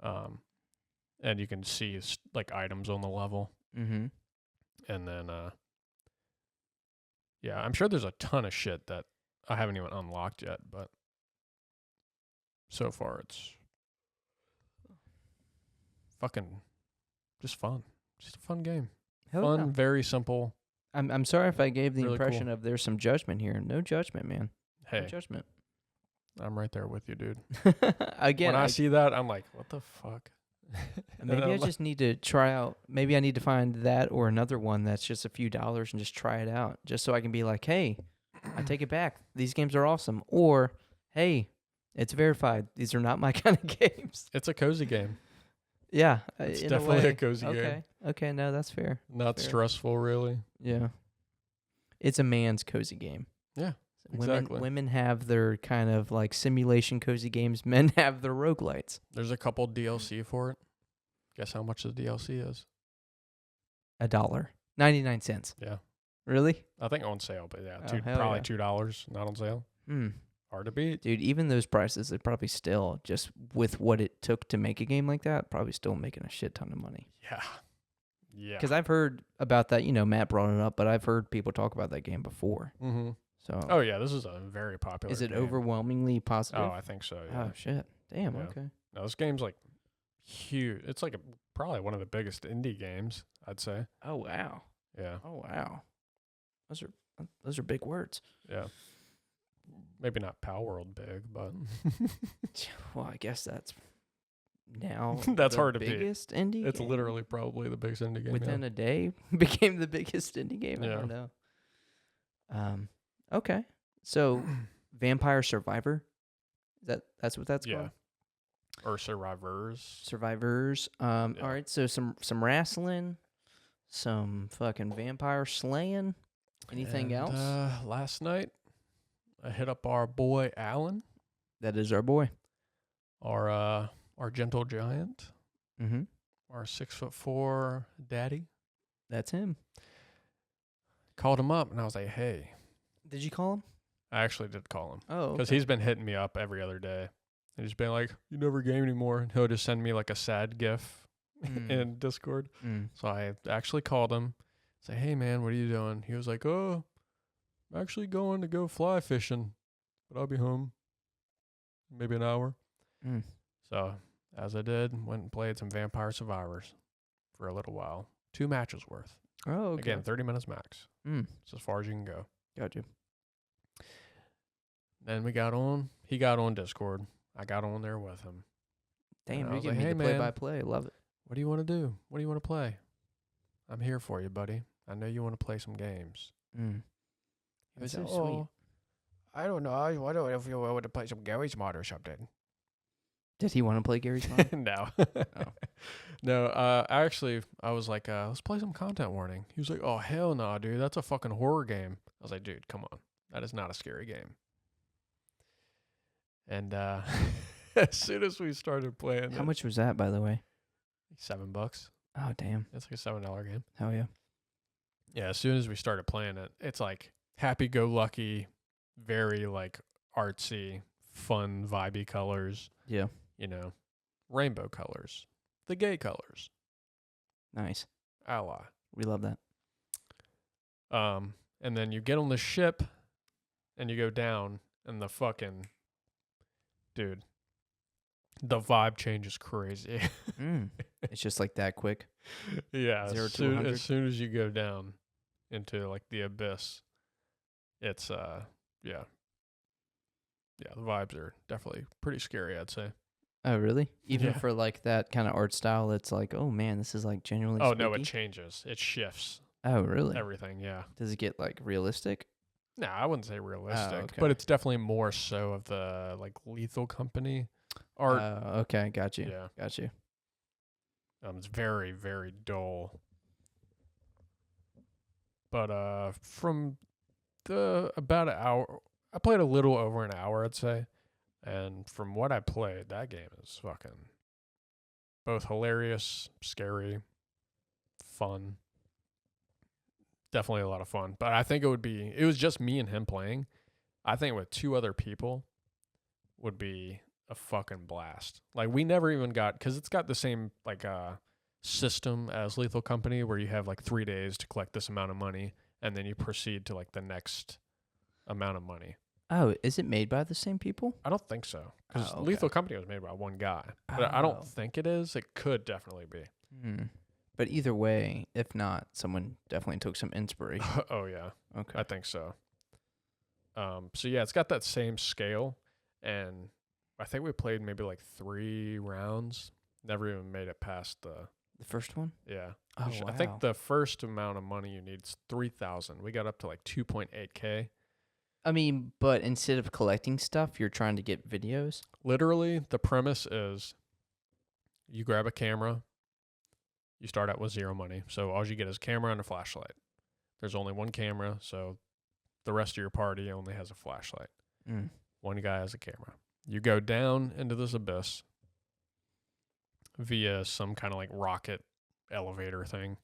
and you can see like items on the level. Mm-hmm. And then, yeah, I'm sure there's a ton of shit that I haven't even unlocked yet, but so far it's fucking just fun. Just a fun game. Hell Fun, yeah. very simple. I'm sorry if I gave the Really impression cool. of there's some judgment here. No judgment, man. No Hey, judgment. I'm right there with you, dude. Again, When I see that, I'm like, what the fuck? And maybe then I I'm like, just need to try out. Maybe I need to find that or another one that's just a few dollars and just try it out, just so I can be like, hey, I take it back. These games are awesome. Or, hey, it's verified. These are not my kind of games. it's a cozy game. Yeah, It's in definitely a a way. cozy game. Okay. Okay. No, that's fair. Not Fair. stressful, really. Yeah. It's a man's cozy game. Yeah, Women exactly. women have their kind of like simulation cozy games. Men have their roguelites. There's a couple DLC for it. Guess how much the DLC is? $1.99. Yeah. Really? I think on sale, but yeah, Oh, hell probably yeah. $2, not on sale. Hmm. Hard to beat. Dude, even those prices, they probably still, just with what it took to make a game like that, probably still making a shit ton of money. Yeah. Yeah. Because I've heard about that, Matt brought it up, but I've heard people talk about that game before. Mm-hmm. So, Oh, yeah, this is a very popular is it game. overwhelmingly positive? Oh, I think so, yeah. Oh, shit. Damn, Yeah. okay. No, this game's like huge. It's like probably one of the biggest indie games, I'd say. Oh, wow. Yeah. Oh, wow. Those are big words. Yeah. Maybe not Pal World big, but Well, I guess that's now That's the hard to beat. biggest indie it's game literally probably the biggest indie game. within a day became the biggest indie game. I Yeah. don't know. Okay. So Vampire Survivor. That's what that's Yeah. called? Or Survivors. Survivors. All right, so some wrestling, some fucking vampire slaying. Anything And, else? Last night, I hit up our boy Alan, That is our boy. our gentle giant, Mm-hmm. our 6'4" daddy. That's him. Called him up, and I was like, "Hey." Did you call him? I actually did call him Oh, because he's been hitting me up every other day. And he's been like, "You never game anymore." And he'll just send me like a sad GIF in Discord. So I actually called him, say, "Hey man, what are you doing?" He was like, "Oh, I'm actually going to go fly fishing, but I'll be home maybe an hour." Mm. So as I did, went and played some Vampire Survivors for a little while. 2 matches worth. Oh, okay. Again, 30 minutes max. It's as far as you can go. Gotcha. Then we got on. He got on Discord. I got on there with him. Damn, I you're was giving like, me "Hey, the man." play-by-play. Love it. What do you want to do? What do you want to play? I'm here for you, buddy. I know you want to play some games. Mm. He was That's like, so sweet. "Oh, I don't know. I don't know if you want to play some Garry's Mod or something." Did he want to play Gary's Mod? No. Oh. No, actually, I was like, let's play some Content Warning. He was like, "Oh, hell no, dude. That's a fucking horror game." I was like, "Dude, come on. That is not a scary game." And as soon as we started playing How it, much was that, by the way? $7. Oh, damn. It's like a $7 game. Hell yeah. Yeah, as soon as we started playing it, it's like happy-go-lucky, very like artsy, fun, vibey colors. Yeah. Rainbow colors, the gay colors, Nice. ally. We love that. And then you get on the ship, and you go down, and the fucking dude, the vibe changes crazy. It's just like that quick. Yeah, 0 as to soon, 100? as soon as you go down into like the abyss, it's yeah, the vibes are definitely pretty scary, I'd say. Oh, really? Even Yeah. for like that kind of art style, it's like, oh man, this is like genuinely Oh no, it spooky? changes, it shifts Oh, really? everything. Yeah, Does it get like realistic? no, I wouldn't say realistic, okay. but it's definitely more so of the like Lethal Company art. Okay, got you. Yeah, Got you. it's very very dull. But from the about an hour, I played a little over an hour, I'd say. And from what I played, that game is fucking both hilarious, scary, fun. Definitely a lot of fun. But I think it was just me and him playing. I think with 2 other people, would be a fucking blast. Like we never even got, because it's got the same like system as Lethal Company, where you have like 3 days to collect this amount of money, and then you proceed to like the next amount of money. Oh, is it made by the same people? I don't think so, because Oh, okay. Lethal Company was made by one guy, but I don't think it is. It could definitely be. But either way, if not, someone definitely took some inspiration. Oh yeah, Okay. I think so. So yeah, it's got that same scale, and I think we played maybe like 3 rounds. Never even made it past the first one? yeah. Oh, I think the first amount of money you need is 3,000. We got up to like 2.8K. I mean, but instead of collecting stuff, you're trying to get videos? Literally, the premise is you grab a camera, you start out with 0 money. So all you get is a camera and a flashlight. There's only one camera, so the rest of your party only has a flashlight. One guy has a camera. You go down into this abyss via some kind of like rocket elevator thing,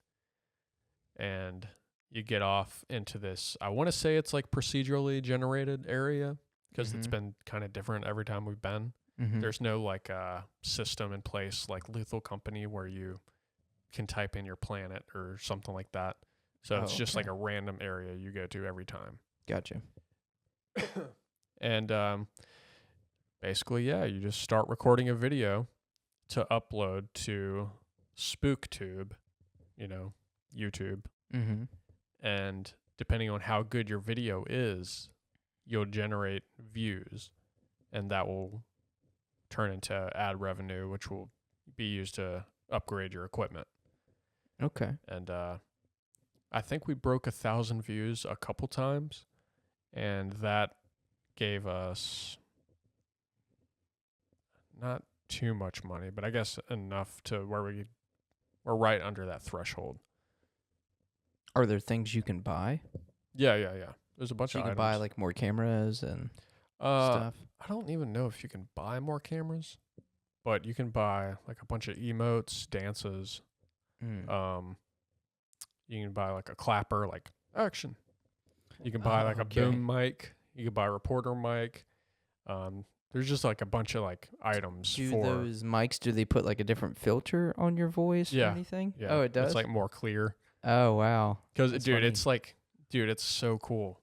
and you get off into this, I want to say it's like procedurally generated area, because it's been kind of different every time we've been. There's no like system in place like Lethal Company where you can type in your planet or something like that. So it's just like a random area you go to every time. Gotcha. And basically, yeah, you just start recording a video to upload to SpookTube, YouTube. And depending on how good your video is, you'll generate views, and that will turn into ad revenue, which will be used to upgrade your equipment. Okay. And I think we broke 1,000 views a couple times, and that gave us not too much money, but I guess enough to where we're right under that threshold. Are there things you can buy? Yeah. There's a bunch so of you items. can buy like more cameras and stuff. I don't even know if you can buy more cameras, but you can buy like a bunch of emotes, dances. You can buy like a clapper, like action. You can buy like a boom mic. You can buy a reporter mic. There's just like a bunch of like items. Those mics, do they put like a different filter on your voice or anything? Yeah. Oh, it does? It's like more clear. Oh, wow. Because, it's so cool.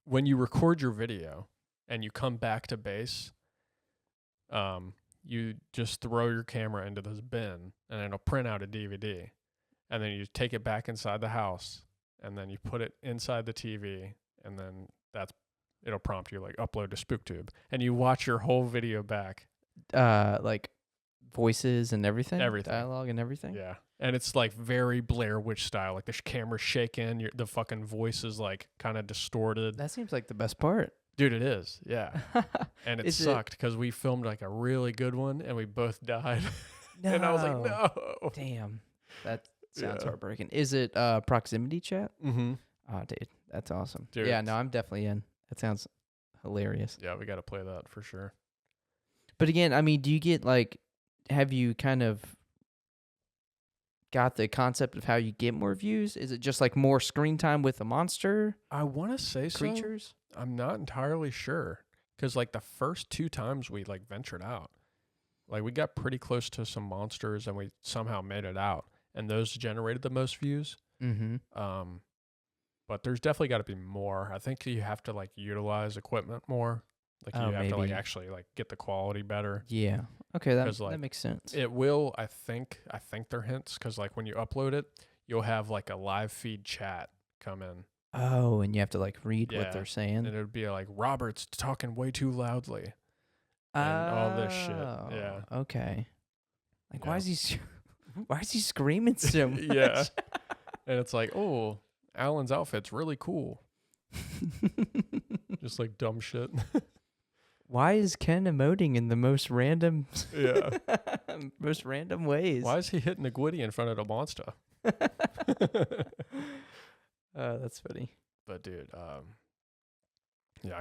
When you record your video and you come back to base, you just throw your camera into this bin and it'll print out a DVD. And then you take it back inside the house and then you put it inside the TV, and then it'll prompt you like upload to SpookTube, and you watch your whole video back. Like voices and everything? Dialogue and everything? Yeah. And it's like very Blair Witch style. Like the camera's shaking, the fucking voice is like kind of distorted. That seems like the best part. Dude, it is. Yeah. And it sucked because we filmed like a really good one and we both died. No. And I was like, no. Damn. That sounds heartbreaking. Is it proximity chat? Mm-hmm. Oh, dude. That's awesome. Dude, yeah, no, I'm definitely in. That sounds hilarious. Yeah, we got to play that for sure. But again, I mean, do you get like, have you kind of got the concept of how you get more views? Is it just like more screen time with the monster? I want to say creatures? So. I'm not entirely sure. Because like the first 2 times we like ventured out, like we got pretty close to some monsters and we somehow made it out. And those generated the most views. But there's definitely got to be more. I think you have to like utilize equipment more. Like you have to like actually like get the quality better. Yeah. Okay, that makes sense. It will, I think they're hints, because like when you upload it, you'll have like a live feed chat come in. Oh, and you have to like read what they're saying. And it would be like, Robert's talking way too loudly. And all this shit. Yeah. Okay. Like why is he screaming so much? Yeah. And it's like, oh, Alan's outfit's really cool. Just like dumb shit. Why is Ken emoting in the most random most random ways? Why is he hitting the Gwitty in front of the monster? That's funny. But dude,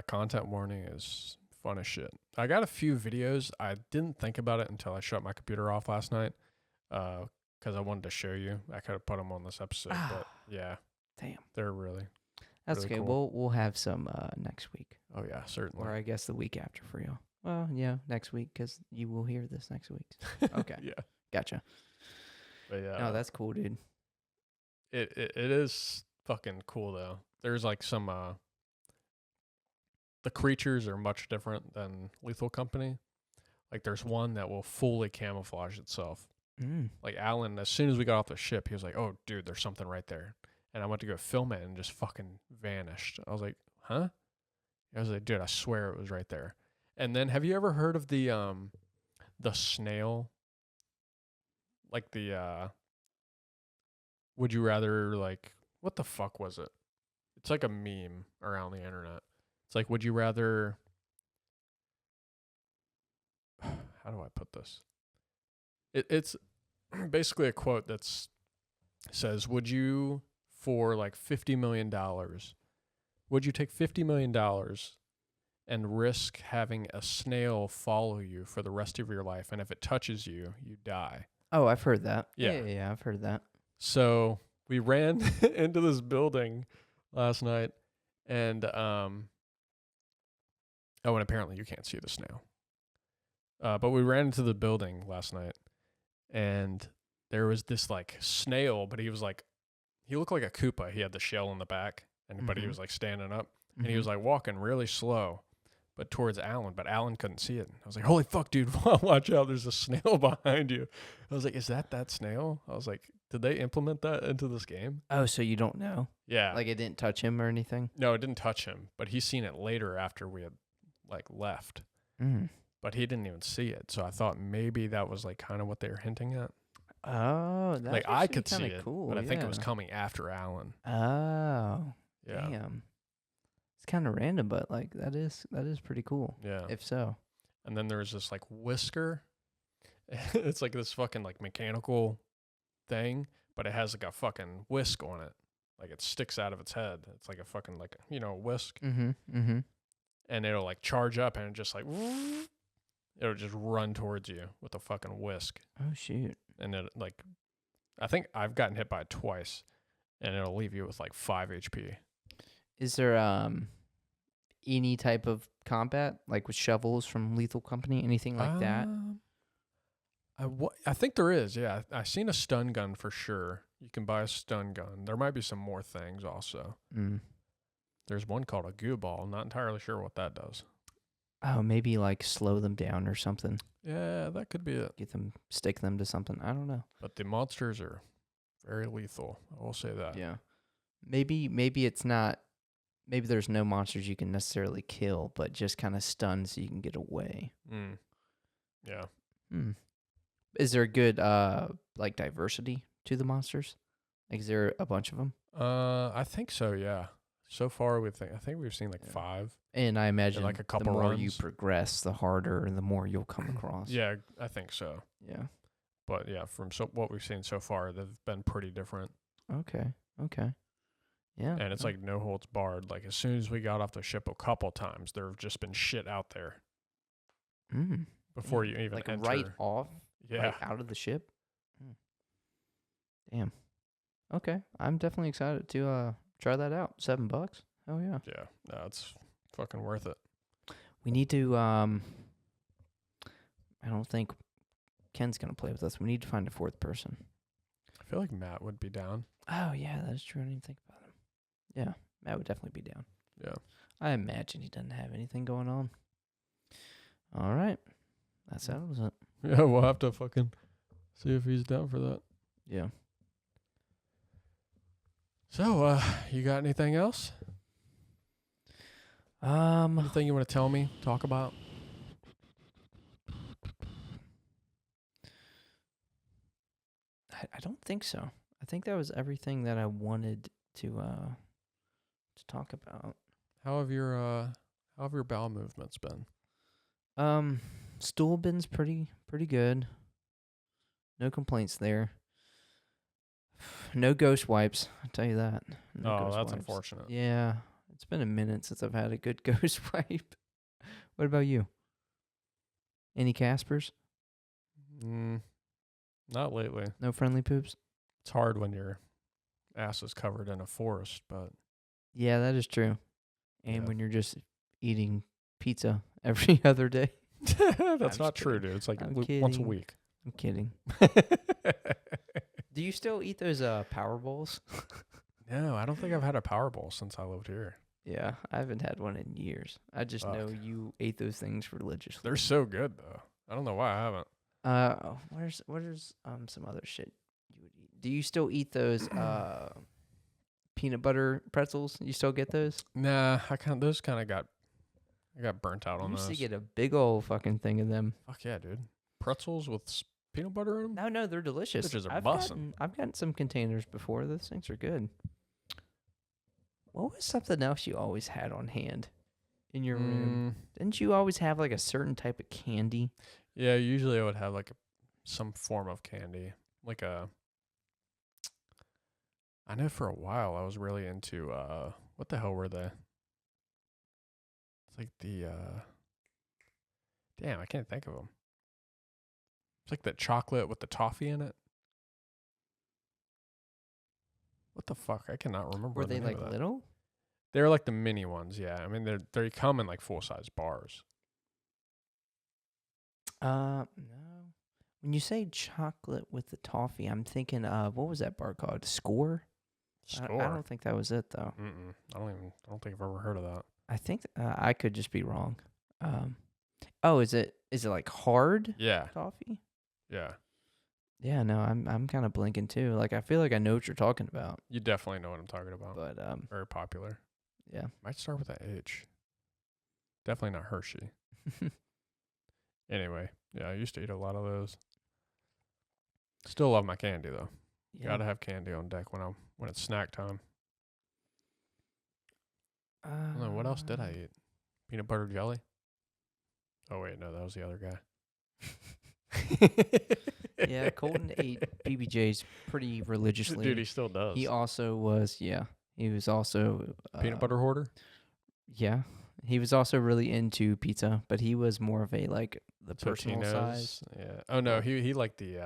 content warning is fun as shit. I got a few videos. I didn't think about it until I shut my computer off last night, because I wanted to show you. I could have put them on this episode, but yeah. Damn. They're really That's really okay. Cool. We'll have some next week. Oh yeah, certainly. Or I guess the week after for you. Well, yeah, next week because you will hear this next week. Okay. Yeah. Gotcha. But yeah. No, that's cool, dude. It is fucking cool though. There's like some the creatures are much different than Lethal Company. Like there's one that will fully camouflage itself. Like Alan, as soon as we got off the ship, he was like, "Oh, dude, there's something right there." And I went to go film it and just fucking vanished. I was like, "Huh?" I was like, "Dude, I swear it was right there." And then, have you ever heard of the snail? Like the would you rather, like, what the fuck was it? It's like a meme around the internet. It's like, would you rather? How do I put this? It's basically a quote that's says, "Would you, for like $50 million, would you take $50 million and risk having a snail follow you for the rest of your life, and if it touches you, you die?" Oh, I've heard that. Yeah. Yeah, I've heard that. So we ran into this building last night, and and apparently you can't see the snail. But we ran into the building last night, and there was this like snail, but he looked like a Koopa. He had the shell in the back, but he was like standing up, and he was like walking really slow, but towards Alan. But Alan couldn't see it. I was like, "Holy fuck, dude! Watch out! There's a snail behind you." I was like, "Is that snail?" I was like, "Did they implement that into this game?" Oh, so you don't know? Yeah. Like it didn't touch him or anything? No, it didn't touch him, but he's seen it later after we had like left. But he didn't even see it. So I thought maybe that was like kind of what they were hinting at. Oh, that's like I could see it, cool, but I think it was coming after Alan. Oh, Yeah. damn. It's kind of random, but like that is pretty cool. Yeah. If so. And then there's this like whisker. It's like this fucking like mechanical thing, but it has like a fucking whisk on it. Like it sticks out of its head. It's like a fucking like, whisk. And it'll like charge up and it just like it'll just run towards you with a fucking whisk. Oh shoot. And it like, I think I've gotten hit by it twice, and it'll leave you with like 5 HP. Is there any type of combat like with shovels from Lethal Company, anything like that? I think there is. Yeah, I seen a stun gun for sure. You can buy a stun gun. There might be some more things also. There's one called a goo ball. Not entirely sure what that does. Oh, maybe like slow them down or something. Yeah, that could be it. Stick them to something. I don't know. But the monsters are very lethal. I will say that. Yeah. Maybe it's not. Maybe there's no monsters you can necessarily kill, but just kind of stun so you can get away. Yeah. Is there a good like diversity to the monsters? Like, is there a bunch of them? I think so. Yeah. So far, I think we've seen like 5. And I imagine like a couple the more runs. you progress, the harder and the more you'll come across. Yeah, I think so. Yeah. But yeah, from what we've seen so far, they've been pretty different. Okay. Yeah. And it's like no holds barred. Like as soon as we got off the ship a couple times, there have just been shit out there. Before you even like enter. right off. Yeah. Right out of the ship. Damn. Okay, I'm definitely excited to try that out. $7. Oh yeah. Yeah. No, it's fucking worth it. We need to. I don't think Ken's gonna play with us. We need to find a 4th person. I feel like Matt would be down. Oh yeah, that's true. I didn't think about him. Yeah, Matt would definitely be down. Yeah. I imagine he doesn't have anything going on. All right, that settles it. Yeah, we'll have to fucking see if he's down for that. Yeah. So, you got anything else? Anything you want to tell me, talk about? I don't think so. I think that was everything that I wanted to talk about. How have your bowel movements been? Stool bin's pretty good. No complaints there. No ghost wipes, I'll tell you that. No Oh, ghost that's wipes. unfortunate. Yeah. It's been a minute since I've had a good ghost wipe. What about you? Any Caspers? Not lately. No friendly poops? It's hard when your ass is covered in a forest, but Yeah, that is true. And Yeah. when you're just eating pizza every other day. That's I'm not just true, kidding. dude. It's like I'm once a kidding. week. I'm kidding. Do you still eat those Power Bowls? No, I don't think I've had a Power Bowl since I lived here. Yeah, I haven't had one in years. I just know Fuck. you ate those things religiously. They're so good though. I don't know why I haven't. Where's some other shit you would eat? Do you still eat those peanut butter pretzels? You still get those? Nah, those kind of I got burnt out I on used those. to get a big old fucking thing of them. Fuck yeah, dude. Pretzels with peanut butter in them? No, they're delicious. Bitches are bussin'. I've gotten some containers before. Those things are good. What was something else you always had on hand in your room? Didn't you always have like a certain type of candy? Yeah, usually I would have like some form of candy. Like I know for a while I was really into what the hell were they? It's like the damn, I can't think of them. It's like that chocolate with the toffee in it. What the fuck? I cannot remember. Were the they name like of that. little? They were like the mini ones, yeah. I mean, they come in like full size bars. No. When you say chocolate with the toffee, I'm thinking what was that bar called? Score? Score. I don't think that was it though. I don't think I've ever heard of that. I think I could just be wrong. Is it like hard Yeah, toffee? yeah. Yeah, no, I'm kind of blinking too. Like I feel like I know what you're talking about, You definitely know what I'm talking about. but Very popular. yeah. Might start with an H. Definitely not Hershey. Anyway, yeah, I used to eat a lot of those. Still love my candy though. Yeah. Gotta have candy on deck when it's snack time. I don't know, what else did I eat? Peanut butter jelly? Oh wait, no, that was the other guy. Yeah, Colton ate PBJs pretty religiously. Dude, he still does. He also was, he was also Peanut butter hoarder? Yeah, he was also really into pizza, but he was more of a like the personal size. Yeah. Oh no, he liked the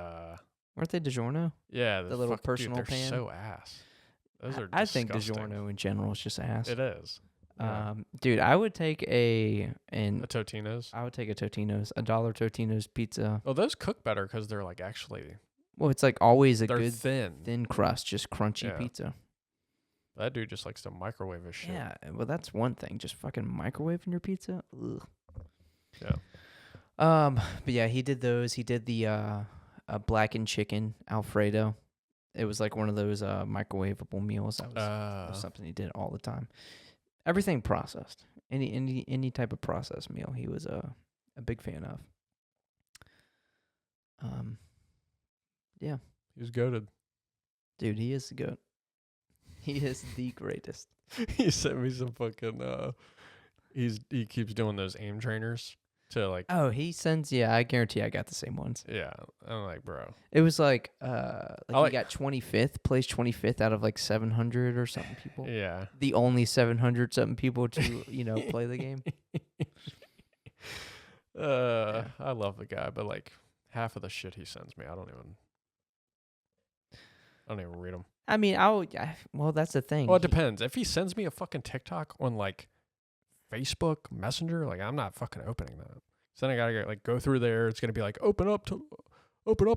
Weren't they DiGiorno? yeah, The little personal dude, they're pan? so ass. Those are I think disgusting. DiGiorno in general is just ass. It is. Yeah. Dude, I would take A Totino's. I would take a Totino's, $1 Totino's pizza. Oh, those cook better because they're like actually Well, it's like always a they're good thin. crust, just crunchy Yeah. pizza. That dude just likes to microwave his shit. Yeah, well, that's one thing. Just fucking microwaving your pizza. Ugh. Yeah. But yeah, he did those. He did the blackened chicken Alfredo. It was like one of those microwavable meals. That was something he did all the time. Everything processed. Any type of processed meal, he was a big fan of. Yeah, He was goated. dude, he is the goat. He is the greatest. He sent me some fucking he keeps doing those aim trainers to like Oh, he sends. Yeah, I guarantee I got the same ones. yeah. I'm like, bro. It was like he like- got 25th, placed 25th out of like 700 or something people. Yeah. The only 700 something people to play the game. I love the guy, but like half of the shit he sends me, I don't even read them. I mean, well, that's the thing. Well, it depends. If he sends me a fucking TikTok on like Facebook Messenger, like I'm not fucking opening that. So then I gotta like go through there. It's gonna be like open up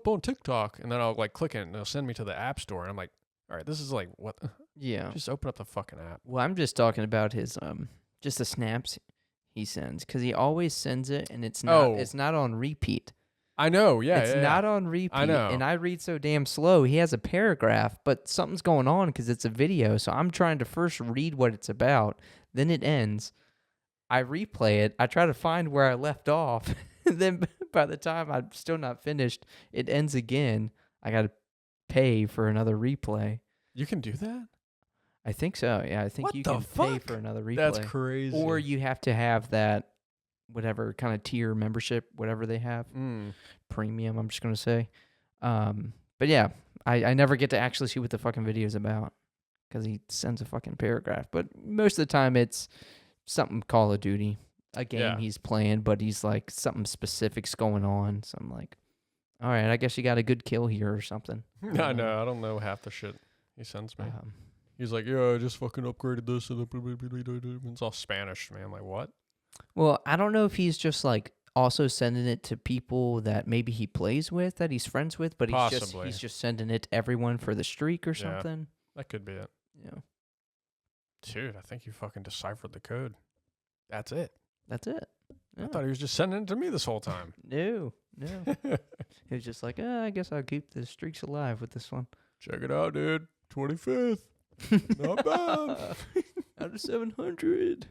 on TikTok, and then I'll like click it, and it'll send me to the App Store, and I'm like, all right, this is like what? Yeah. Just open up the fucking app. Well, I'm just talking about his just the snaps he sends, because he always sends it, and it's not on repeat. I know, yeah. It's not on repeat. I know. And I read so damn slow. He has a paragraph, but something's going on because it's a video. So I'm trying to first read what it's about. Then it ends. I replay it. I try to find where I left off. And then by the time I'm still not finished, it ends again. I got to pay for another replay. You can do that? I think so. Yeah, I think What you the can pay fuck? for another replay. That's crazy. Or you have to have that whatever kind of tier membership, whatever they have. Premium, I'm just going to say. But yeah, I never get to actually see what the fucking video is about because he sends a fucking paragraph. But most of the time it's something Call of Duty, a game he's playing, but he's like something specific's going on. So I'm like, all right, I guess you got a good kill here or something. I know. I don't know half the shit he sends me. He's like, yeah, I just fucking upgraded this. And it's all Spanish, man. I'm like, what? Well, I don't know if he's just like also sending it to people that maybe he plays with, that he's friends with, but Possibly. he's just sending it to everyone for the streak or Yeah. something. That could be it. Yeah. Dude, I think you fucking deciphered the code. That's it. That's it. I Yeah. thought he was just sending it to me this whole time. No. He was just like, I guess I'll keep the streaks alive with this one. Check it out, dude. 25th. Not bad. Out of 700.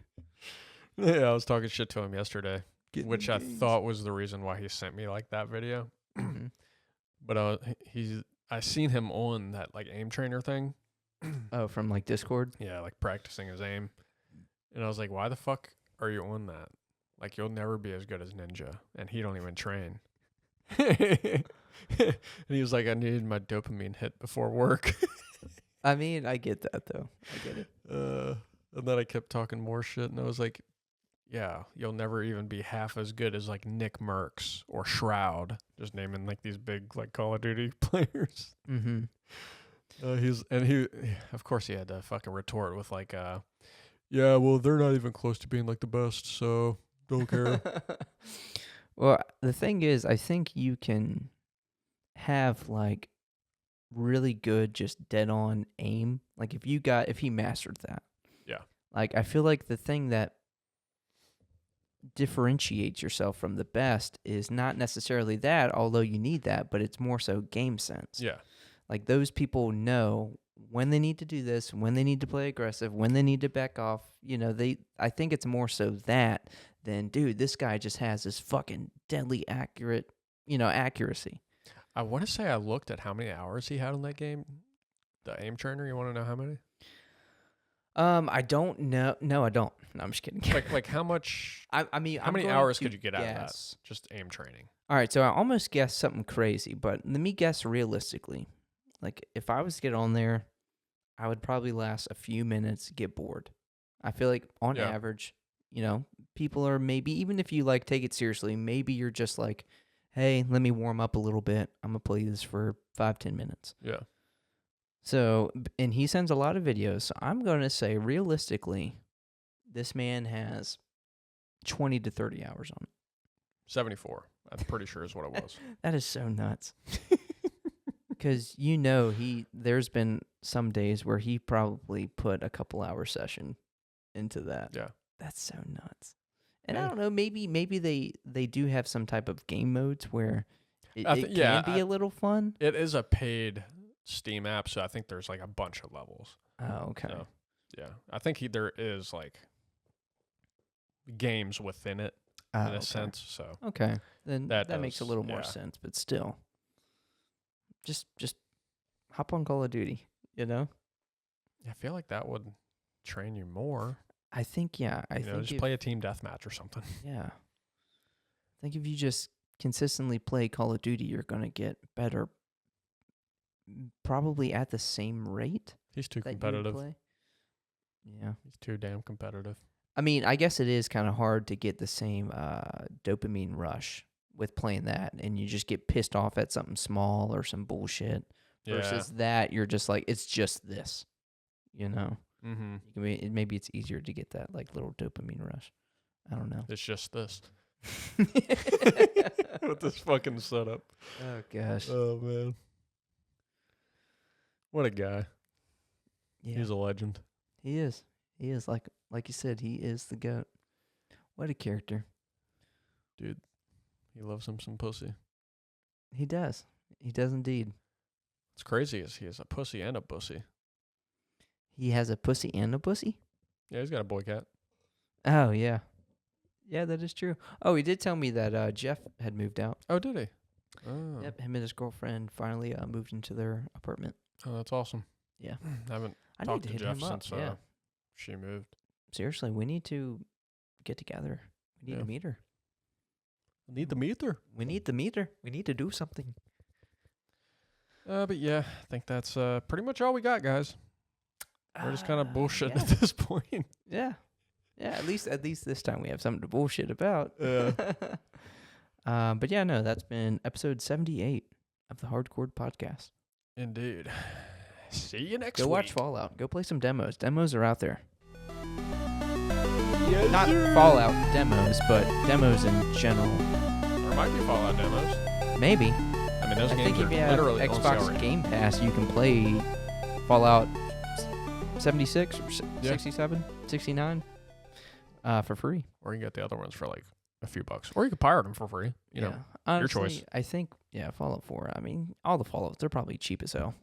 Yeah, I was talking shit to him yesterday, Getting which the I gains. thought was the reason why he sent me like that video. Mhm. But I seen him on that like aim trainer thing. Oh, from like Discord? Yeah, like practicing his aim. And I was like, why the fuck are you on that? Like, you'll never be as good as Ninja. And he don't even train. And he was like, I needed my dopamine hit before work. I mean, I get that though. I get it. And then I kept talking more shit. And I was like, yeah, you'll never even be half as good as like Nick Merckx or Shroud. Just naming like these big like Call of Duty players. Mm-hmm. He of course he had to fucking retort with like yeah, well they're not even close to being like the best, so don't care. Well, the thing is, I think you can have like really good, just dead on aim. Like if he mastered that. Yeah. Like I feel like the thing that differentiates yourself from the best is not necessarily that, although you need that, but it's more so game sense. Yeah. Like those people know when they need to do this, when they need to play aggressive, when they need to back off. You know, I think it's more so that than, dude, this guy just has this fucking deadly accurate, accuracy. I want to say I looked at how many hours he had on that game. The aim trainer, you want to know how many? I don't know. No, I don't. No, I'm just kidding. Like how much? I mean, how many hours could you get out of that? Just aim training. All right, so I almost guessed something crazy, but let me guess realistically. Like, if I was to get on there, I would probably last a few minutes, get bored. I feel like, on average, people are maybe, even if you, like, take it seriously, maybe you're just like, hey, let me warm up a little bit. I'm going to play this for 5-10 minutes. Yeah. So, and he sends a lot of videos. So I'm going to say, realistically, this man has 20 to 30 hours on it. 74. I'm pretty sure is what it was. That is so nuts. Because there's been some days where he probably put a couple hour session into that. Yeah. That's so nuts. And I don't know, maybe they do have some type of game modes where it can be a little fun. It is a paid Steam app, so I think there's like a bunch of levels. Oh, okay. So, yeah. I think there is like games within it in a sense. So okay. Then that makes a does, little more sense, but still. Just hop on Call of Duty, I feel like that would train you more. I think, yeah. I think just play a team deathmatch or something. Yeah. I think if you just consistently play Call of Duty, you're going to get better probably at the same rate. He's too that competitive. You would play. Yeah. He's too damn competitive. I mean, I guess it is kind of hard to get the same dopamine rush with playing that, and you just get pissed off at something small or some bullshit versus that you're just like, it's just this, Mm-hmm. Maybe it's easier to get that like little dopamine rush. I don't know. It's just this. With this fucking setup. Oh gosh. Oh man. What a guy. Yeah. He's a legend. He is. He is like you said, he is the GOAT. What a character. Dude, he loves him some pussy. He does. He does indeed. What's crazy is he has a pussy and a bussy. He has a pussy and a pussy? Yeah, he's got a boy cat. Oh, yeah. Yeah, that is true. Oh, he did tell me that Jeff had moved out. Oh, did he? Oh. Yep, him and his girlfriend finally moved into their apartment. Oh, that's awesome. Yeah. I haven't I talked need to to hit Jeff him up. since Yeah. she moved. Seriously, we need to get together. We need to meet her. Need to meet her. We need to meet her. We need to do something. But yeah, I think that's pretty much all we got, guys. We're just kind of bullshitting yeah. at this point. Yeah. Yeah, at least this time we have something to bullshit about. Yeah. But yeah, no, that's been episode 78 of the Hardcore Podcast. Indeed. See you next week. Go watch Fallout. Go play some demos. Demos are out there. Yes, not sir. Fallout demos, but demos in general. There might be Fallout demos. Maybe. I mean, those I games think are if you have literally on sale Xbox right Game Pass, you can play Fallout 76 or Yeah. 67, 69 for free. Or you can get the other ones for like a few bucks. Or you can pirate them for free. You know, Honestly, choice. I think, Fallout 4, I mean, all the Fallouts, they're probably cheap as hell.